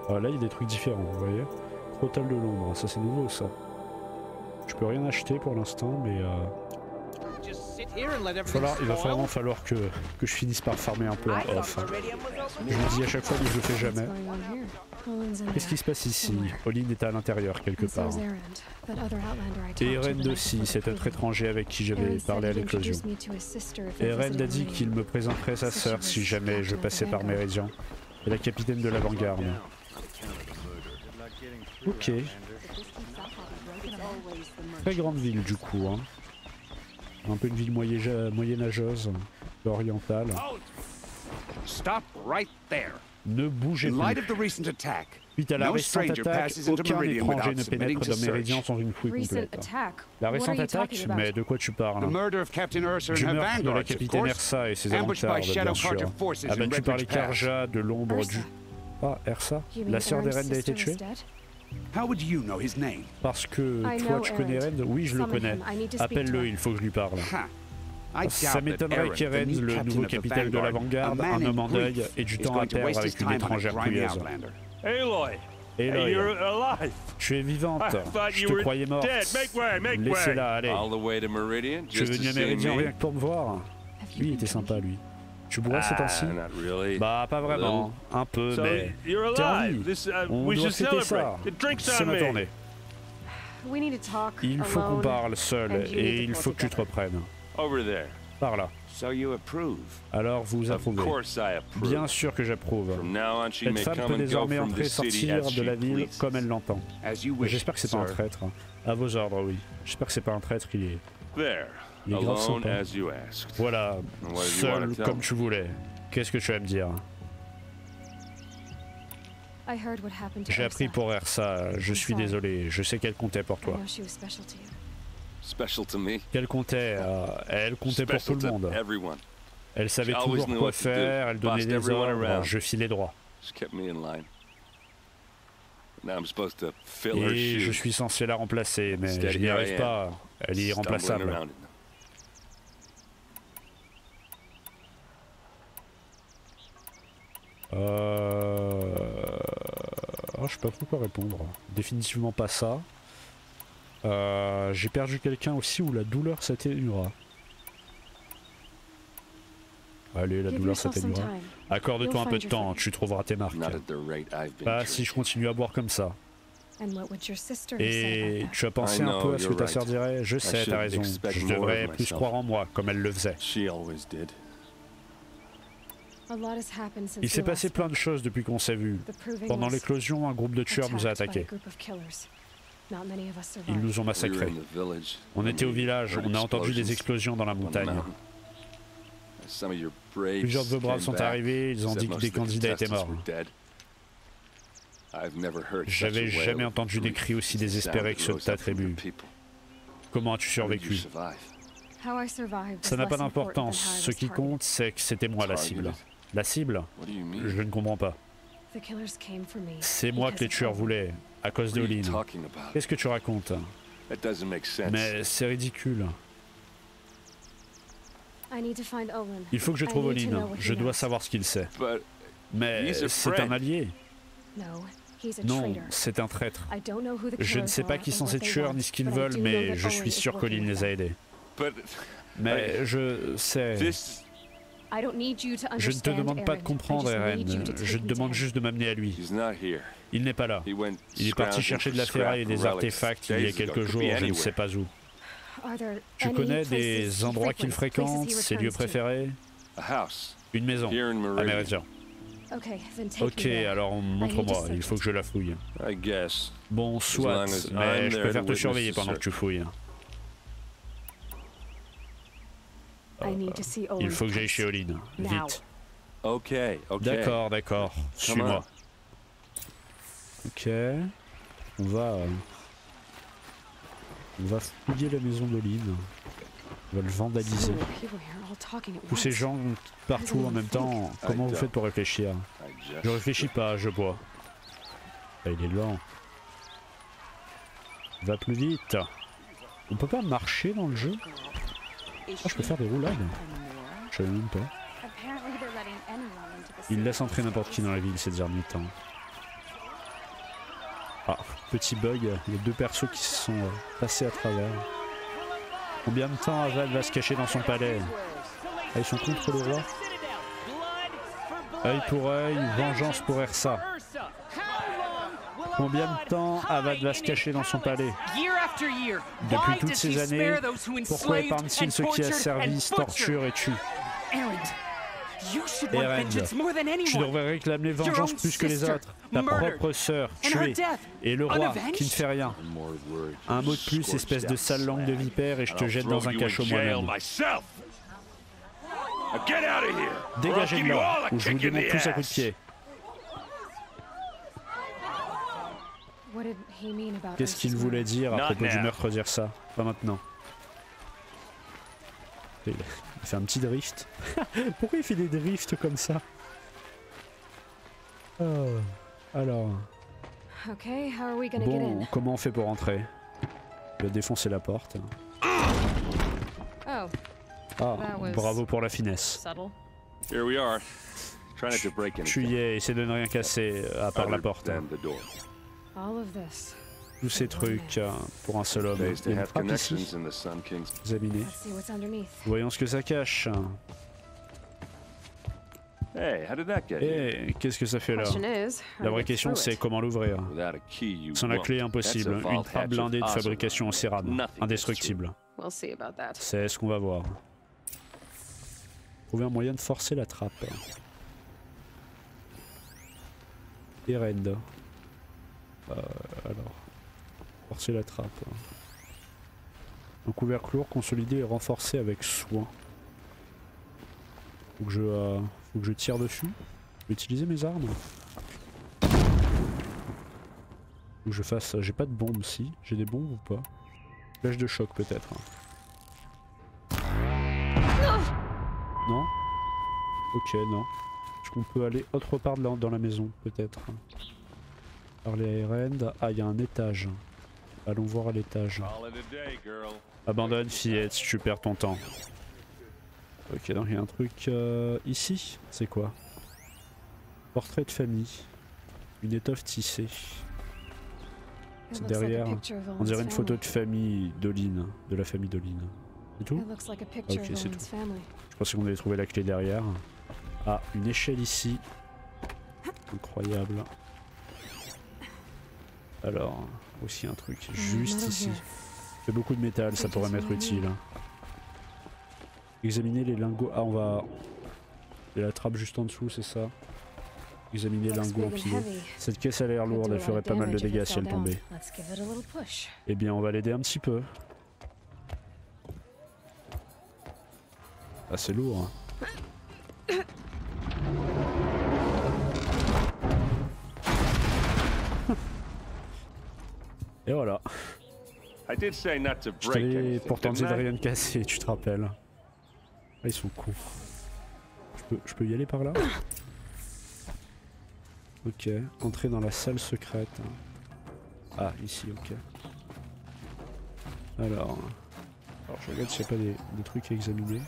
Ah, là il y a des trucs différents, vous voyez. Crotal de l'ombre, ça c'est nouveau ça. Je peux rien acheter pour l'instant, mais il va vraiment falloir que je finisse par farmer un peu en off. Je le dis à chaque fois mais je le fais jamais. Qu'est-ce qui se passe ici? Olin est à l'intérieur quelque part. Et Erend aussi, cet autre étranger avec qui j'avais parlé à l'éclosion. Erend a dit qu'il me présenterait sa sœur si jamais je passais par Méridian. Et la capitaine de l'avant-garde. Ok. Très grande ville du coup, hein. Un peu une ville moyenâgeuse, orientale. Ne bougez plus. Suite à la récente attaque, aucun étranger ne pénètre dans Méridian sans une fouille complète. La récente attaque? Mais de quoi tu parles? Du meurtre de la capitaine Ersa et ses avant-gardes, bien sûr. Abattu par les Karja de l'ombre du... Ah, Ersa? La sœur d'Erend a été tuée? Parce que toi tu connais Erend? Oui, je le connais. Appelle-le, il faut que je lui parle. Ça m'étonnerait qu'Erend, le nouveau capitaine de l'avant-garde, un homme en deuil, ait du temps à perdre avec une étrangère pouilleuse. Aloy, tu es vivante. Je te croyais morte. Laissez-la, allez. Tu es venu à Méridian rien que pour me voir? Lui, il était sympa, lui. Tu bois ces temps-ci? Bah pas vraiment, un peu, mais t'es en vie. On doit fêter ça. C'est ma tournée. Il faut qu'on parle seul et il faut que tu te reprennes. Par là. Alors vous approuvez. Bien sûr que j'approuve. Cette femme peut désormais entrer et sortir de la ville comme elle l'entend. J'espère que c'est pas un traître. À vos ordres, oui. J'espère que c'est pas un traître, il est grave sympa. Voilà, seul comme tu voulais. Qu'est-ce que tu vas me dire? J'ai appris pour Ersa, je suis désolé, je sais qu'elle comptait pour toi. Qu'elle comptait, elle comptait pour tout le monde. Elle savait toujours quoi faire, elle donnait des ordres, je filais droit. Et je suis censé la remplacer, mais je n'y arrive pas, elle est irremplaçable. Oh, je sais pas trop quoi répondre. Définitivement pas ça. J'ai perdu quelqu'un aussi où la douleur s'atténuera. Allez, la douleur s'atténuera. Accorde-toi un peu de temps, tu trouveras tes marques. Pas si je continue à boire comme ça. Et tu as pensé un peu à ce que ta sœur dirait? Je sais, t'as raison. Je devrais plus croire en moi, comme elle le faisait. Il s'est passé plein de choses depuis qu'on s'est vus. Pendant l'éclosion, un groupe de tueurs nous a attaqués. Ils nous ont massacrés. On était au village, on a entendu des explosions dans la montagne. Plusieurs de vos braves sont arrivés, ils ont dit que des candidats étaient morts. J'avais jamais entendu des cris aussi désespérés que ceux de ta tribu. Comment as-tu survécu? Ça n'a pas d'importance, ce qui compte c'est que c'était moi la cible. La cible? Je ne comprends pas. C'est moi que les tueurs voulaient, à cause de Olin. Qu'est-ce que tu racontes? Mais c'est ridicule. Il faut que je trouve Olin, je dois savoir ce qu'il sait. Mais c'est un allié. Non, c'est un traître. Je ne sais pas qui sont ces tueurs ni ce qu'ils veulent, mais je suis sûr qu'Olin les a aidés. Mais je sais... Je ne te demande pas de comprendre, Eren. Je te demande juste de m'amener à lui. Il n'est pas là. Il est parti chercher de la ferraille et des artefacts il y a quelques jours, je ne sais pas où. Tu connais des endroits qu'il fréquente, ses lieux préférés? Une maison, à Mérezia. Ok, alors montre-moi, il faut que je la fouille. Bon, soit, mais je préfère te surveiller pendant que tu fouilles. Il faut que j'aille chez Olin, vite. D'accord, d'accord, suis-moi. Ok, on va fouiller la maison d'Olin. On va le vandaliser. Tous ces gens partout en même temps, comment vous faites pour réfléchir? Je réfléchis pas, je bois. Ah, il est lent. Va plus vite. On peut pas marcher dans le jeu? Ah, je peux faire des roulades. Je savais même pas. Il laisse entrer n'importe qui dans la ville ces derniers temps. Ah, petit bug, il y a deux persos qui se sont passés à travers. Combien de temps Avad va se cacher dans son palais? Ah, ils sont contre le roi. Œil pour œil, vengeance pour Ersa. Combien de temps Avad va se cacher dans son palais? Depuis toutes ces années, pourquoi épargne-t-il ceux qui asservissent, torturent et tuent? Eren, tu devrais réclamer vengeance plus que les autres. Ta propre sœur, tuée, et le roi, qui ne fait rien. Un mot de plus, espèce de sale langue de vipère, et je te jette dans un cachot moi-même. Dégagez de là, ou je vous démonte tous à coups de pied. Qu'est-ce qu'il voulait dire à propos du meurtre d'Ersa? Pas maintenant. Il fait un petit drift. Pourquoi il fait des drifts comme ça? Alors... Bon, comment on fait pour rentrer? Il va défoncer la porte. Ah, bravo pour la finesse. Tu y es, essaie de ne rien casser, à part la porte. Tous ces trucs pour un seul homme. Il y a une frappe ici. Examiner. Voyons ce que ça cache. Eh, qu'est-ce que ça fait là? La vraie question c'est comment l'ouvrir. Sans la clé, impossible. Une trappe blindée de fabrication en cérame. Indestructible. C'est ce qu'on va voir. Trouver un moyen de forcer la trappe. Erend. Alors. Forcer la trappe. Un couvercle lourd, consolidé et renforcé avec soin. Faut que je tire dessus. Je vais utiliser mes armes. Faut que je fasse. J'ai pas de bombes si. J'ai des bombes ou pas? Flèche de choc peut-être. Non? Ok, non. Est-ce qu'on peut aller autre part dans la maison peut-être? Parler à Erend. Ah, il y a un étage. Allons voir à l'étage. Abandonne fillette, tu perds ton temps. Ok, donc il y a un truc ici. C'est quoi? Portrait de famille. Une étoffe tissée. C'est derrière. On dirait une photo de famille d'Olin. De la famille d'Olin. C'est tout? Ok, c'est tout. Je pensais qu'on allait trouver la clé derrière. Ah, une échelle ici. Incroyable. Alors, aussi un truc juste ici. Il fait beaucoup de métal, ça pourrait m'être utile. Examiner les lingots. Ah, on va. Il y a la trappe juste en dessous, c'est ça. Examiner les lingots empilés. Cette caisse a l'air lourde, elle ferait pas mal de dégâts si elle tombait. Eh bien, on va l'aider un petit peu. Ah, c'est lourd. Hein. Et voilà. Je t'avais pourtant dit de rien casser, tu te rappelles. Ah, ils sont cons. Je peux y aller par là? Ok, entrer dans la salle secrète. Ah, ici, ok. Alors je regarde s'il n'y a pas des trucs à examiner.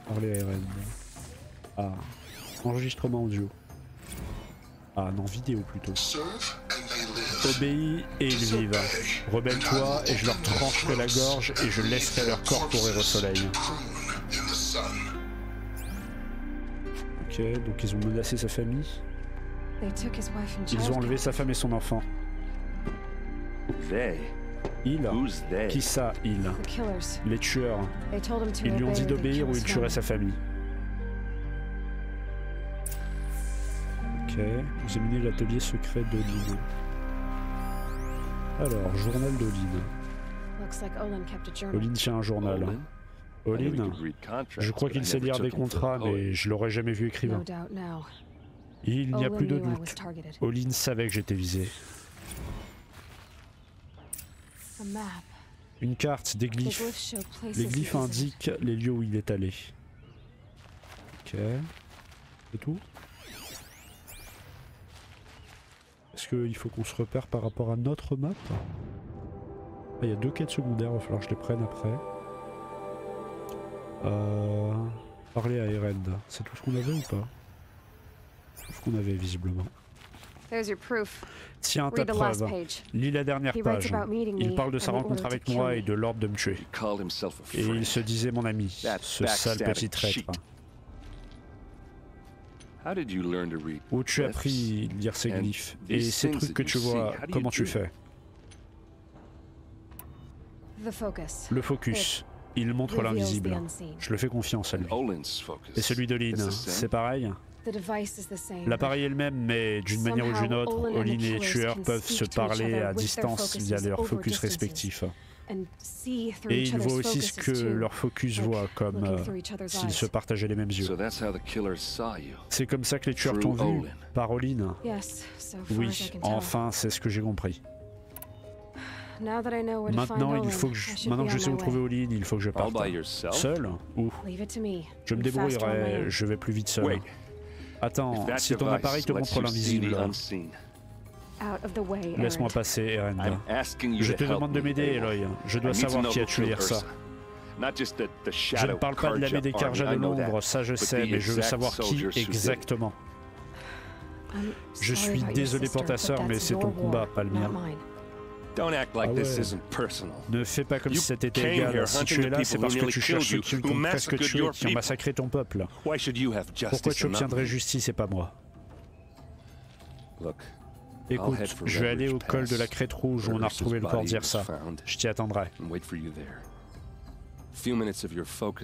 Parler à Erend. Ah, enregistrement audio. Ah non, vidéo plutôt. Obéis et ils vivent. Rebelle-toi et je leur trancherai la gorge et je laisserai leur corps courir au soleil. Ok, donc ils ont menacé sa famille. Ils ont enlevé sa femme et son enfant. Il? Qui ça, il? Les tueurs. Ils lui ont dit d'obéir ou il tuerait sa famille. Ok, examiner l'atelier secret d'Olin. Alors, journal d'Olin. Olin tient un journal. Olin, je crois qu'il sait lire des contrats, mais je l'aurais jamais vu écrivain. Il n'y a plus de doute. Olin savait que j'étais visé. Une carte, des glyphes. Les glyphes indiquent les lieux où il est allé. Ok. C'est tout? Est-ce qu'il faut qu'on se repère par rapport à notre map? Ah, il y a 2 quêtes secondaires, il va falloir que je les prenne après. Parler à Erend. C'est tout ce qu'on avait ou pas? Tout ce qu'on avait visiblement. Tiens, ta preuve. Lis la dernière page. Il parle de sa rencontre avec moi et de l'ordre de me tuer. Et il se disait mon ami, ce sale petit traître. Où tu as appris à lire ces glyphes? Et ces trucs que tu vois, comment tu fais? Le focus. Il montre l'invisible. Je le fais confiance à lui. Et celui d'Olin, c'est pareil? L'appareil est le même, mais d'une manière ou d'une autre, Olin et les tueurs peuvent se parler à distance via leurs focus respectifs. Et ils voient aussi ce que leur focus voit, comme s'ils se partageaient les mêmes yeux. C'est comme ça que les tueurs t'ont vu, par Olin? Oui, enfin, c'est ce que j'ai compris. Maintenant, maintenant que je sais où trouver Olin, il faut que je parte. Seul? Où? Je me débrouillerai, je vais plus vite seul. Attends, si ton appareil te montre l'invisible... Laisse-moi passer, Erend. Je te demande de m'aider, Eloy. Je dois savoir qui a tué Yrsa. Je ne parle pas de l'âme des Carja de l'ombre, ça je sais, mais je veux savoir qui exactement. Je suis désolé pour ta sœur, mais c'est ton combat, pas le mien. Ne fais pas comme si c'était égal. Si tu es là, c'est parce que tu cherches ceux qui t'ont presque tué, qui ont massacré ton peuple. Pourquoi tu obtiendrais justice et pas moi? Écoute, je vais aller au col de la Crête Rouge où on a retrouvé le corps d'Yrsa. Je t'y attendrai.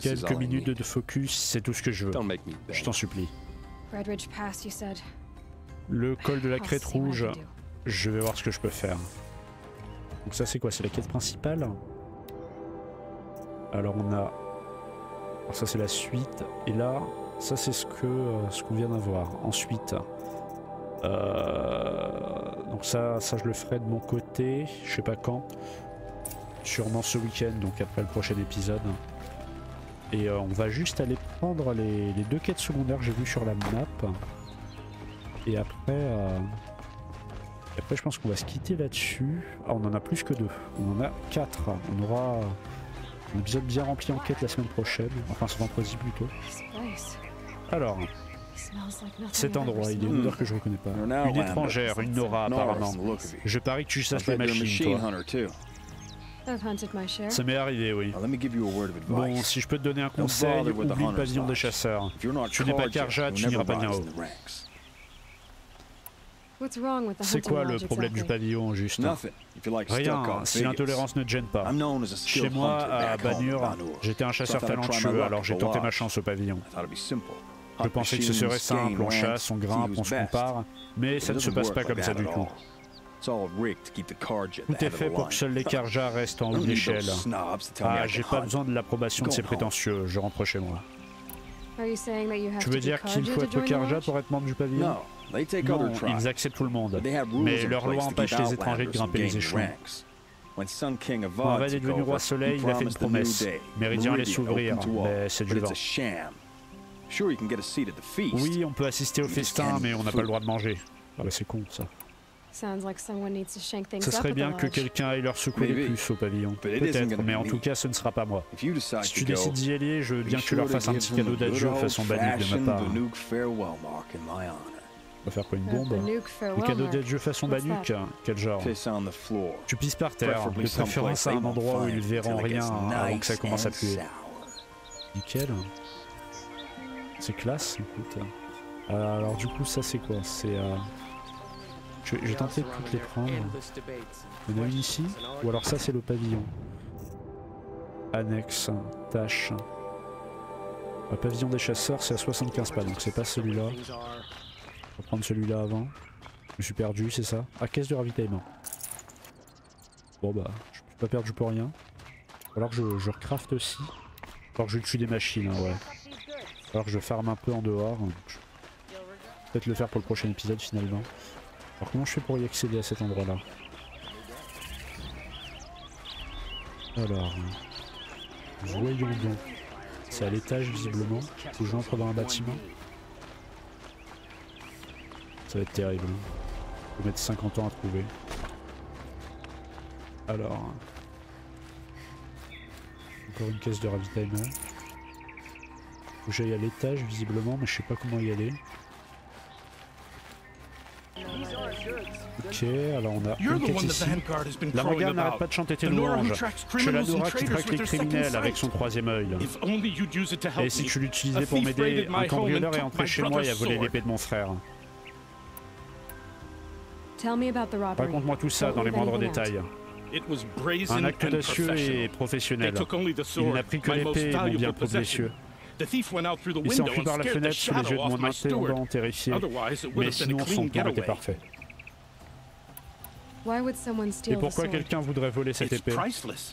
Quelques minutes de focus, c'est tout ce que je veux. Je t'en supplie. Le col de la Crête Rouge, je vais voir ce que je peux faire. Donc ça c'est quoi? C'est la quête principale. Alors on a... Alors ça c'est la suite. Et là, ça c'est ce qu'on vient d'avoir. Ensuite... Donc ça je le ferai de mon côté, je sais pas quand, sûrement ce week-end, donc après le prochain épisode. Et on va juste aller prendre les 2 quêtes secondaires que j'ai vues sur la map. Et après, je pense qu'on va se quitter là-dessus. Ah, on en a plus que 2, on en a 4. On aura un épisode bien rempli en quête la semaine prochaine, enfin ce vendredi plutôt. Alors... Cet endroit, il y a une odeur que je reconnais pas. Une étrangère, une Nora apparemment. Je parie que tu chasses les machines, toi. Ça m'est arrivé, oui. Bon, si je peux te donner un conseil, oublie le pavillon des chasseurs. Tu n'es pas Karja, tu n'iras pas bien haut. C'est quoi le problème du pavillon, juste? Rien, si l'intolérance ne te gêne pas. Chez moi, à Banur, j'étais un chasseur talentueux, alors j'ai tenté ma chance au pavillon. Je pensais que ce serait simple, on chasse, on grimpe, on se compare, mais ça ne se passe pas comme ça du tout. Tout est fait pour que seuls les Karja restent en haut de l'échelle. Ah, j'ai pas besoin de l'approbation de ces prétentieux, je rentre chez moi. Tu veux dire qu'il faut être Karja pour être membre du pavillon? Non, ils acceptent tout le monde, mais leur loi empêche les étrangers de grimper les échelons. Quand Red est devenu roi soleil, il a fait une promesse. Méridien allait s'ouvrir, mais c'est du vent. Oui, on peut assister au festin, mais on n'a pas le droit de manger. Ah bah c'est con ça. Ce serait bien que quelqu'un aille leur secouer les puces au pavillon. Peut-être, mais en tout cas ce ne sera pas moi. Si tu décides d'y aller, je veux bien que tu leur fasses un petit cadeau d'adieu façon Banuk de ma part. On va faire quoi, une bombe? Le cadeau d'adieu façon Banuk? Quel genre? Tu pisses par terre, de préférence à un endroit où ils verront rien avant que ça commence à puer. Nickel. C'est classe, écoute. Alors du coup ça c'est quoi? C'est je vais tenter de toutes les prendre. Il y en a une ici, ou alors ça c'est le pavillon. Annexe, tâche. Le pavillon des chasseurs c'est à 75 pas, donc c'est pas celui-là. On va prendre celui-là avant. Je me suis perdu, c'est ça? Ah, caisse de ravitaillement. Bon bah, je suis pas perdu pour rien. Alors que je recraft aussi. Alors que je tue des machines, hein, ouais. Alors que je farme un peu en dehors. Peut-être le faire pour le prochain épisode finalement. Alors comment je fais pour y accéder à cet endroit là? Alors... Voyons donc. C'est à l'étage visiblement. Faut que j'entre dans un bâtiment. Ça va être terrible. Faut mettre 50 ans à trouver. Alors... Encore une caisse de ravitaillement. Faut que j'aille à l'étage visiblement, mais je sais pas comment y aller. Ok, alors on a une quête ici. La Morgane n'arrête pas de chanter tes louanges. C'est la Nora qui traque les criminels avec son troisième œil. Et si tu l'utilisais pour m'aider, un cambrioleur est entré chez moi et a volé l'épée de mon frère. Raconte-moi tout ça dans les moindres détails. Un acte audacieux et professionnel. Il n'a pris que l'épée et mon bien pro précieux. Il s'est enfui par la fenêtre sous les yeux de mon intendant terrifié, mais sinon son plan était parfait. Et pourquoi quelqu'un voudrait voler cette épée?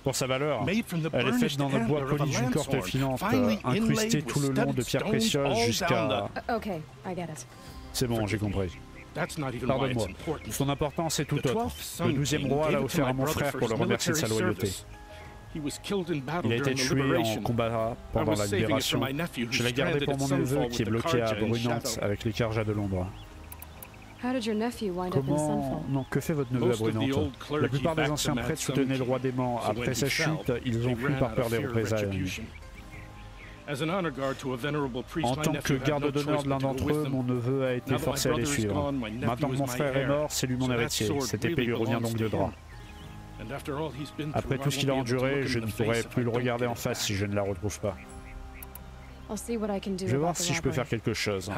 Pour sa valeur. Elle est faite dans un bois poli d'une corte filante, incrustée tout le long de pierres précieuses jusqu'à... C'est bon, j'ai compris. Pardonne-moi. Son importance est tout autre. Le 12e roi l'a offert à mon frère pour le remercier de sa loyauté. Il a été tué en combat pendant la libération. Je l'ai gardé pour mon neveu qui est bloqué à Brunante avec les Karja de l'ombre. Comment... Non, que fait votre neveu à Brunante? La plupart des anciens prêtres soutenaient le roi dément. Après sa chute, ils ont fui par peur des représailles. En tant que garde d'honneur de l'un d'entre eux, mon neveu a été forcé à les suivre. Maintenant que mon frère est mort, c'est lui mon héritier. Cette épée lui revient donc de droit. Après tout ce qu'il a enduré, je ne pourrais plus le regarder en face si je ne la retrouve pas. Je vais voir si je peux faire quelque chose.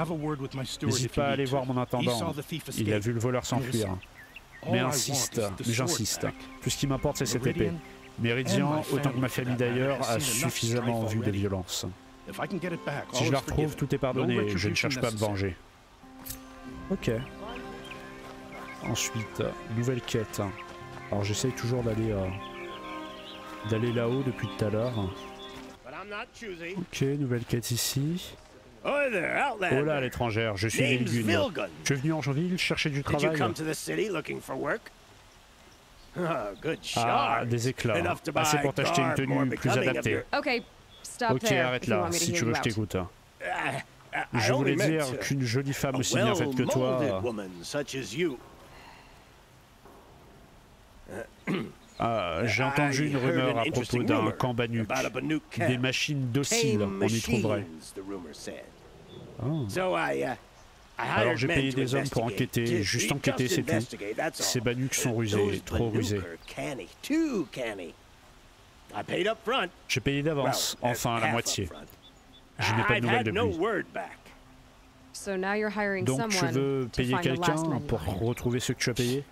N'hésite pas à aller voir mon intendant. Il a vu le voleur s'enfuir. Mais j'insiste. Tout ce qui m'importe, c'est cette épée. Méridian, autant que ma famille d'ailleurs, a suffisamment vu de violence. Si je la retrouve, tout est pardonné. Je ne cherche pas à me venger. Ok. Ensuite, nouvelle quête. Alors j'essaye toujours d'aller là-haut depuis tout à l'heure. Ok, nouvelle quête ici. Oh là, l'étrangère, je suis Vilgun. Je suis venu en ville chercher du travail. Ah, des éclats. Assez pour t'acheter une tenue plus adaptée. Ok, arrête là, si tu veux, je t'écoute. Je voulais dire qu'une jolie femme aussi bien faite que toi... j'ai entendu une rumeur à propos d'un camp Banuk. Des machines dociles, on y trouverait. Oh. Alors j'ai payé des hommes pour enquêter, juste enquêter, c'est tout. Ces Banuk sont rusés, trop rusés. J'ai payé d'avance, enfin à la moitié. Je n'ai pas de nouvelles depuis. Donc tu veux payer quelqu'un pour retrouver ce que tu as payé?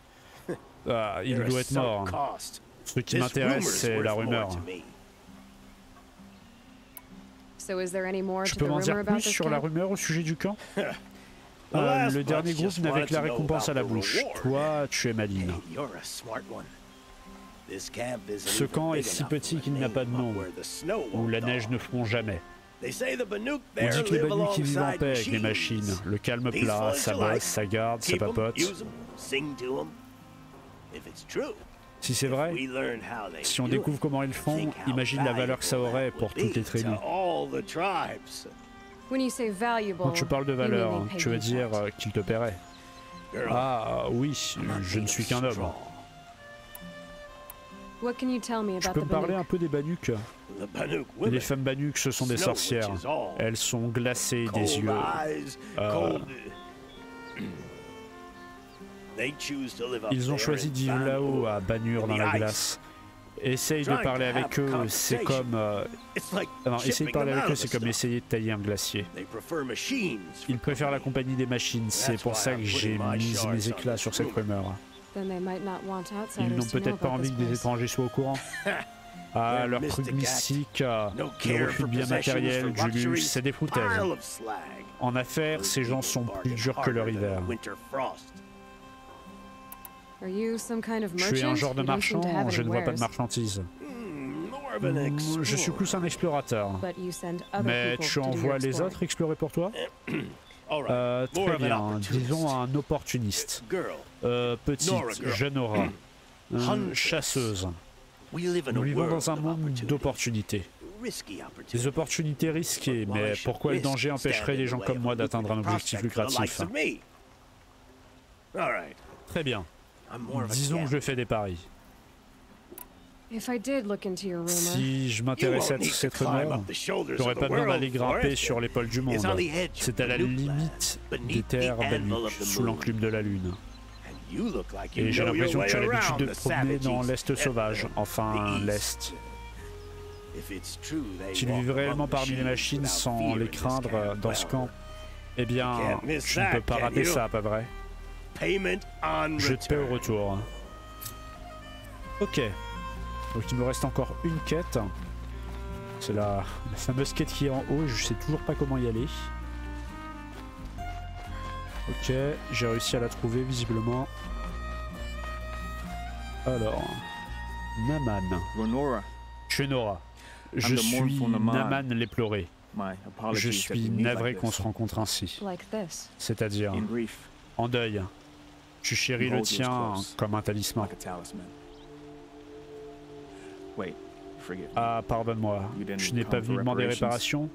Il doit être mort. Ce qui m'intéresse, c'est la rumeur. Je peux m'en dire plus sur la rumeur au sujet du camp? Le dernier groupe n'avait que la récompense à la bouche. Toi, tu es maligne. Ce camp est si petit qu'il n'a pas de nom, où la neige ne fond jamais. On dit que les Banuk y vivent en paix avec les machines. Le calme plat, ça bosse, ça garde, ça papote. Si c'est vrai, si on découvre comment ils font, imagine la valeur que ça aurait pour toutes les tribus. Quand tu parles de valeur, tu veux dire qu'ils te paieraient. Ah oui, je ne suis qu'un homme. Tu peux me parler un peu des Banuk? Les femmes Banuk, ce sont des sorcières. Elles sont glacées des yeux. Ils ont choisi de vivre là-haut, à Banur dans la glace. Essaye de parler avec eux, c'est comme... essayer de parler avec eux, c'est comme essayer de tailler un glacier. Ils préfèrent la compagnie des machines, c'est pour ça que j'ai mis mes éclats sur cette rumeur. Ils n'ont peut-être pas envie que des étrangers soient au courant. Ah, leur truc mystique, le refus de biens matériels, du luxe, c'est des foutaises. En affaires, ces gens sont plus durs que leur hiver. Tu es un genre de marchand, je ne vois pas de marchandise. Je suis plus un explorateur. Mais tu envoies les autres explorer pour toi? Très bien, disons un opportuniste. Petite, jeune aura, chasseuse. Nous vivons dans un monde d'opportunités. Des opportunités risquées, mais pourquoi le danger empêcherait les gens comme moi d'atteindre un objectif lucratif? Très bien. Disons que je fais des paris. Si je m'intéressais à cette rumeur, j'aurais pas besoin d'aller grimper sur l'épaule du monde. C'est à la limite des terres Banuk, sous l'enclume de la lune. Et j'ai l'impression que tu as l'habitude de te promener dans l'Est sauvage, enfin l'Est. Tu vivrais réellement parmi les machines sans les craindre dans ce camp. Eh bien, tu ne peux pas rater ça, pas vrai? Je te paie au retour. Ok. Donc il me reste encore une quête. C'est la fameuse quête qui est en haut, je sais toujours pas comment y aller. Ok, j'ai réussi à la trouver visiblement. Alors, Naman. Je suis Nora. Je suis Naman l'éploré. Je suis navré qu'on se rencontre ainsi. C'est-à-dire, en deuil. Tu chéris le tien comme un talisman. Ah, pardonne-moi. Tu n'es pas venu demander réparation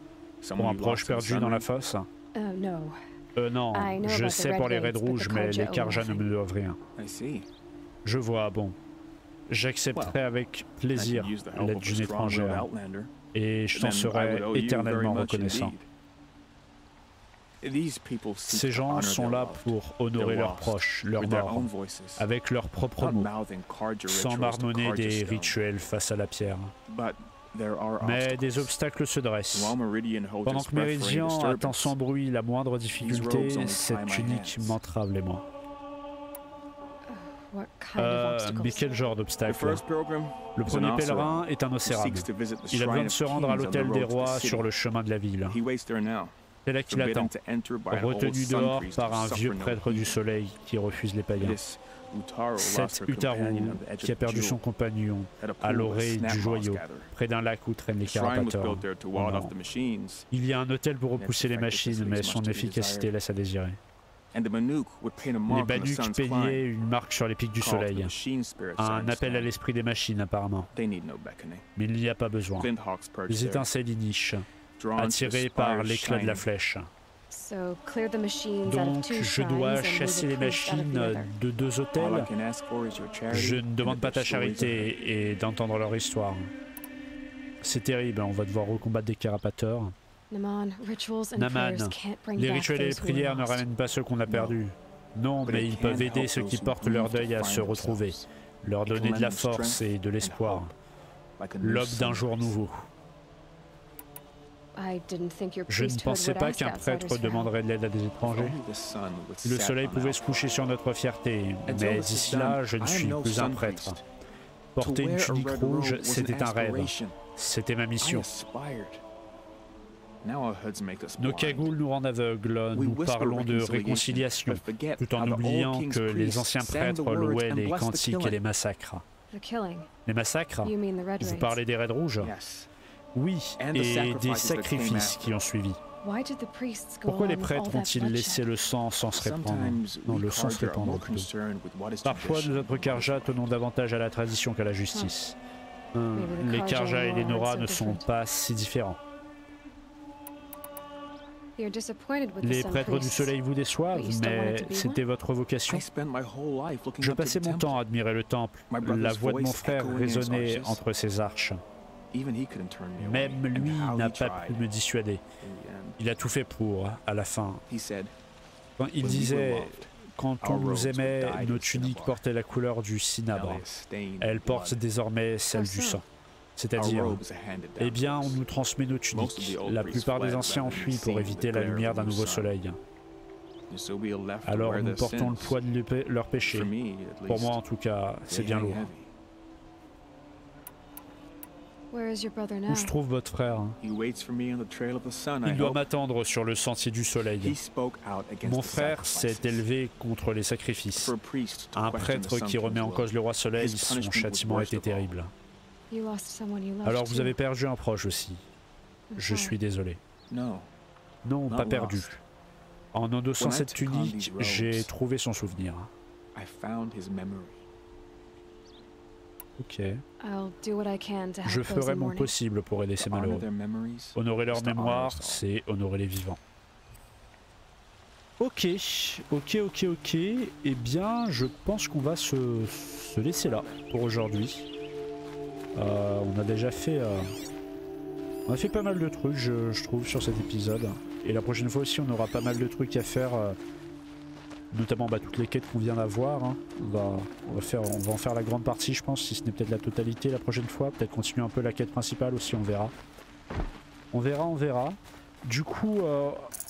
pour un proche perdu dans la fosse? Non, je sais pour les raids rouges, mais les Carja ne me doivent rien. Je vois, bon. J'accepterai avec plaisir l'aide d'une étrangère, et je t'en serai éternellement reconnaissant. Ces gens sont là pour honorer leurs proches, leurs morts, avec leurs propres mots, sans marmonner des rituels face à la pierre. Mais des obstacles se dressent. Pendant que Méridian attend sans bruit la moindre difficulté, cette tunique m'entrave les mains. Mais quel genre d'obstacle? Le premier pèlerin est un océrable. Il a besoin de se rendre à l'hôtel des rois sur le chemin de la ville. C'est là qu'il attend, retenu dehors par un vieux prêtre du soleil qui refuse les païens. Cet Utaru qui a perdu son compagnon à l'orée du joyau, près d'un lac où traînent les carapateurs. Il y a un hôtel pour repousser les machines, mais son efficacité laisse à désirer. Les Banuk peignaient une marque sur les pics du soleil, un appel à l'esprit des machines apparemment. Mais il n'y a pas besoin. Les étincelles y nichent, attirées par l'éclat de la flèche. Donc je dois chasser les machines de 2 hôtels. Je ne demande pas ta charité et d'entendre leur histoire. C'est terrible, on va devoir recombattre des carapateurs. Naman, les rituels et les prières ne ramènent pas ceux qu'on a perdus. Non, mais ils peuvent aider ceux qui portent leur deuil à se retrouver, leur donner de la force et de l'espoir, l'aube d'un jour nouveau. Je ne pensais pas qu'un prêtre demanderait de l'aide à des étrangers. Le soleil pouvait se coucher sur notre fierté, mais d'ici là, je ne suis plus un prêtre. Porter une tunique rouge, c'était un rêve. C'était ma mission. Nos cagoules nous rendent aveugles, nous parlons de réconciliation, tout en oubliant que les anciens prêtres louaient les cantiques et les massacres. Les massacres? Vous parlez des raids rouges? Oui, et des sacrifices qui ont suivi. Pourquoi les prêtres ont-ils laissé le sang sans se répandre? Non, le sang se répandre plutôt. Parfois, nous autres Karja tenons davantage à la tradition qu'à la justice. Les Karja et les Nora ne sont pas si différents. Les prêtres du soleil vous déçoivent, mais c'était votre vocation. Je passais mon temps à admirer le temple. La voix de mon frère résonnait entre ses arches. Même lui n'a pas pu me dissuader. Il a tout fait pour, à la fin. Quand il disait, quand on nous aimait, nos tuniques portaient la couleur du cinabre. Elles portent désormais celle du sang. C'est-à-dire, eh bien, on nous transmet nos tuniques. La plupart des anciens ont fui pour éviter la lumière d'un nouveau soleil. Alors nous portons le poids de leurs péchés. Pour moi, en tout cas, c'est bien lourd. Où se trouve votre frère? Il doit m'attendre sur le sentier du soleil. Mon frère s'est élevé contre les sacrifices. Un prêtre qui remet en cause le roi soleil, son châtiment était terrible. Alors vous avez perdu un proche aussi. Je suis désolé. Non, pas perdu. En endossant cette tunique, j'ai trouvé son souvenir. Ok. Je ferai mon possible pour aider ces malheureux. Honorer leur mémoire, c'est honorer les vivants. Ok. Eh bien, je pense qu'on va se laisser là pour aujourd'hui. On a déjà fait... on a fait pas mal de trucs, je trouve, sur cet épisode. Et la prochaine fois aussi, on aura pas mal de trucs à faire. Notamment toutes les quêtes qu'on vient d'avoir. Hein. On va en faire la grande partie, je pense, si ce n'est peut-être la totalité la prochaine fois. Peut-être continuer un peu la quête principale aussi, on verra. On verra. Du coup,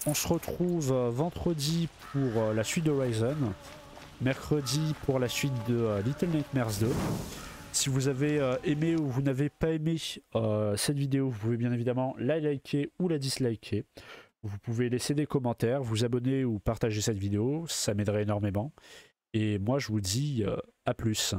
on se retrouve vendredi pour la suite d'Horizon. Mercredi pour la suite de Little Nightmares 2. Si vous avez aimé ou vous n'avez pas aimé cette vidéo, vous pouvez bien évidemment la liker ou la disliker. Vous pouvez laisser des commentaires, vous abonner ou partager cette vidéo, ça m'aiderait énormément. Et moi je vous dis à plus.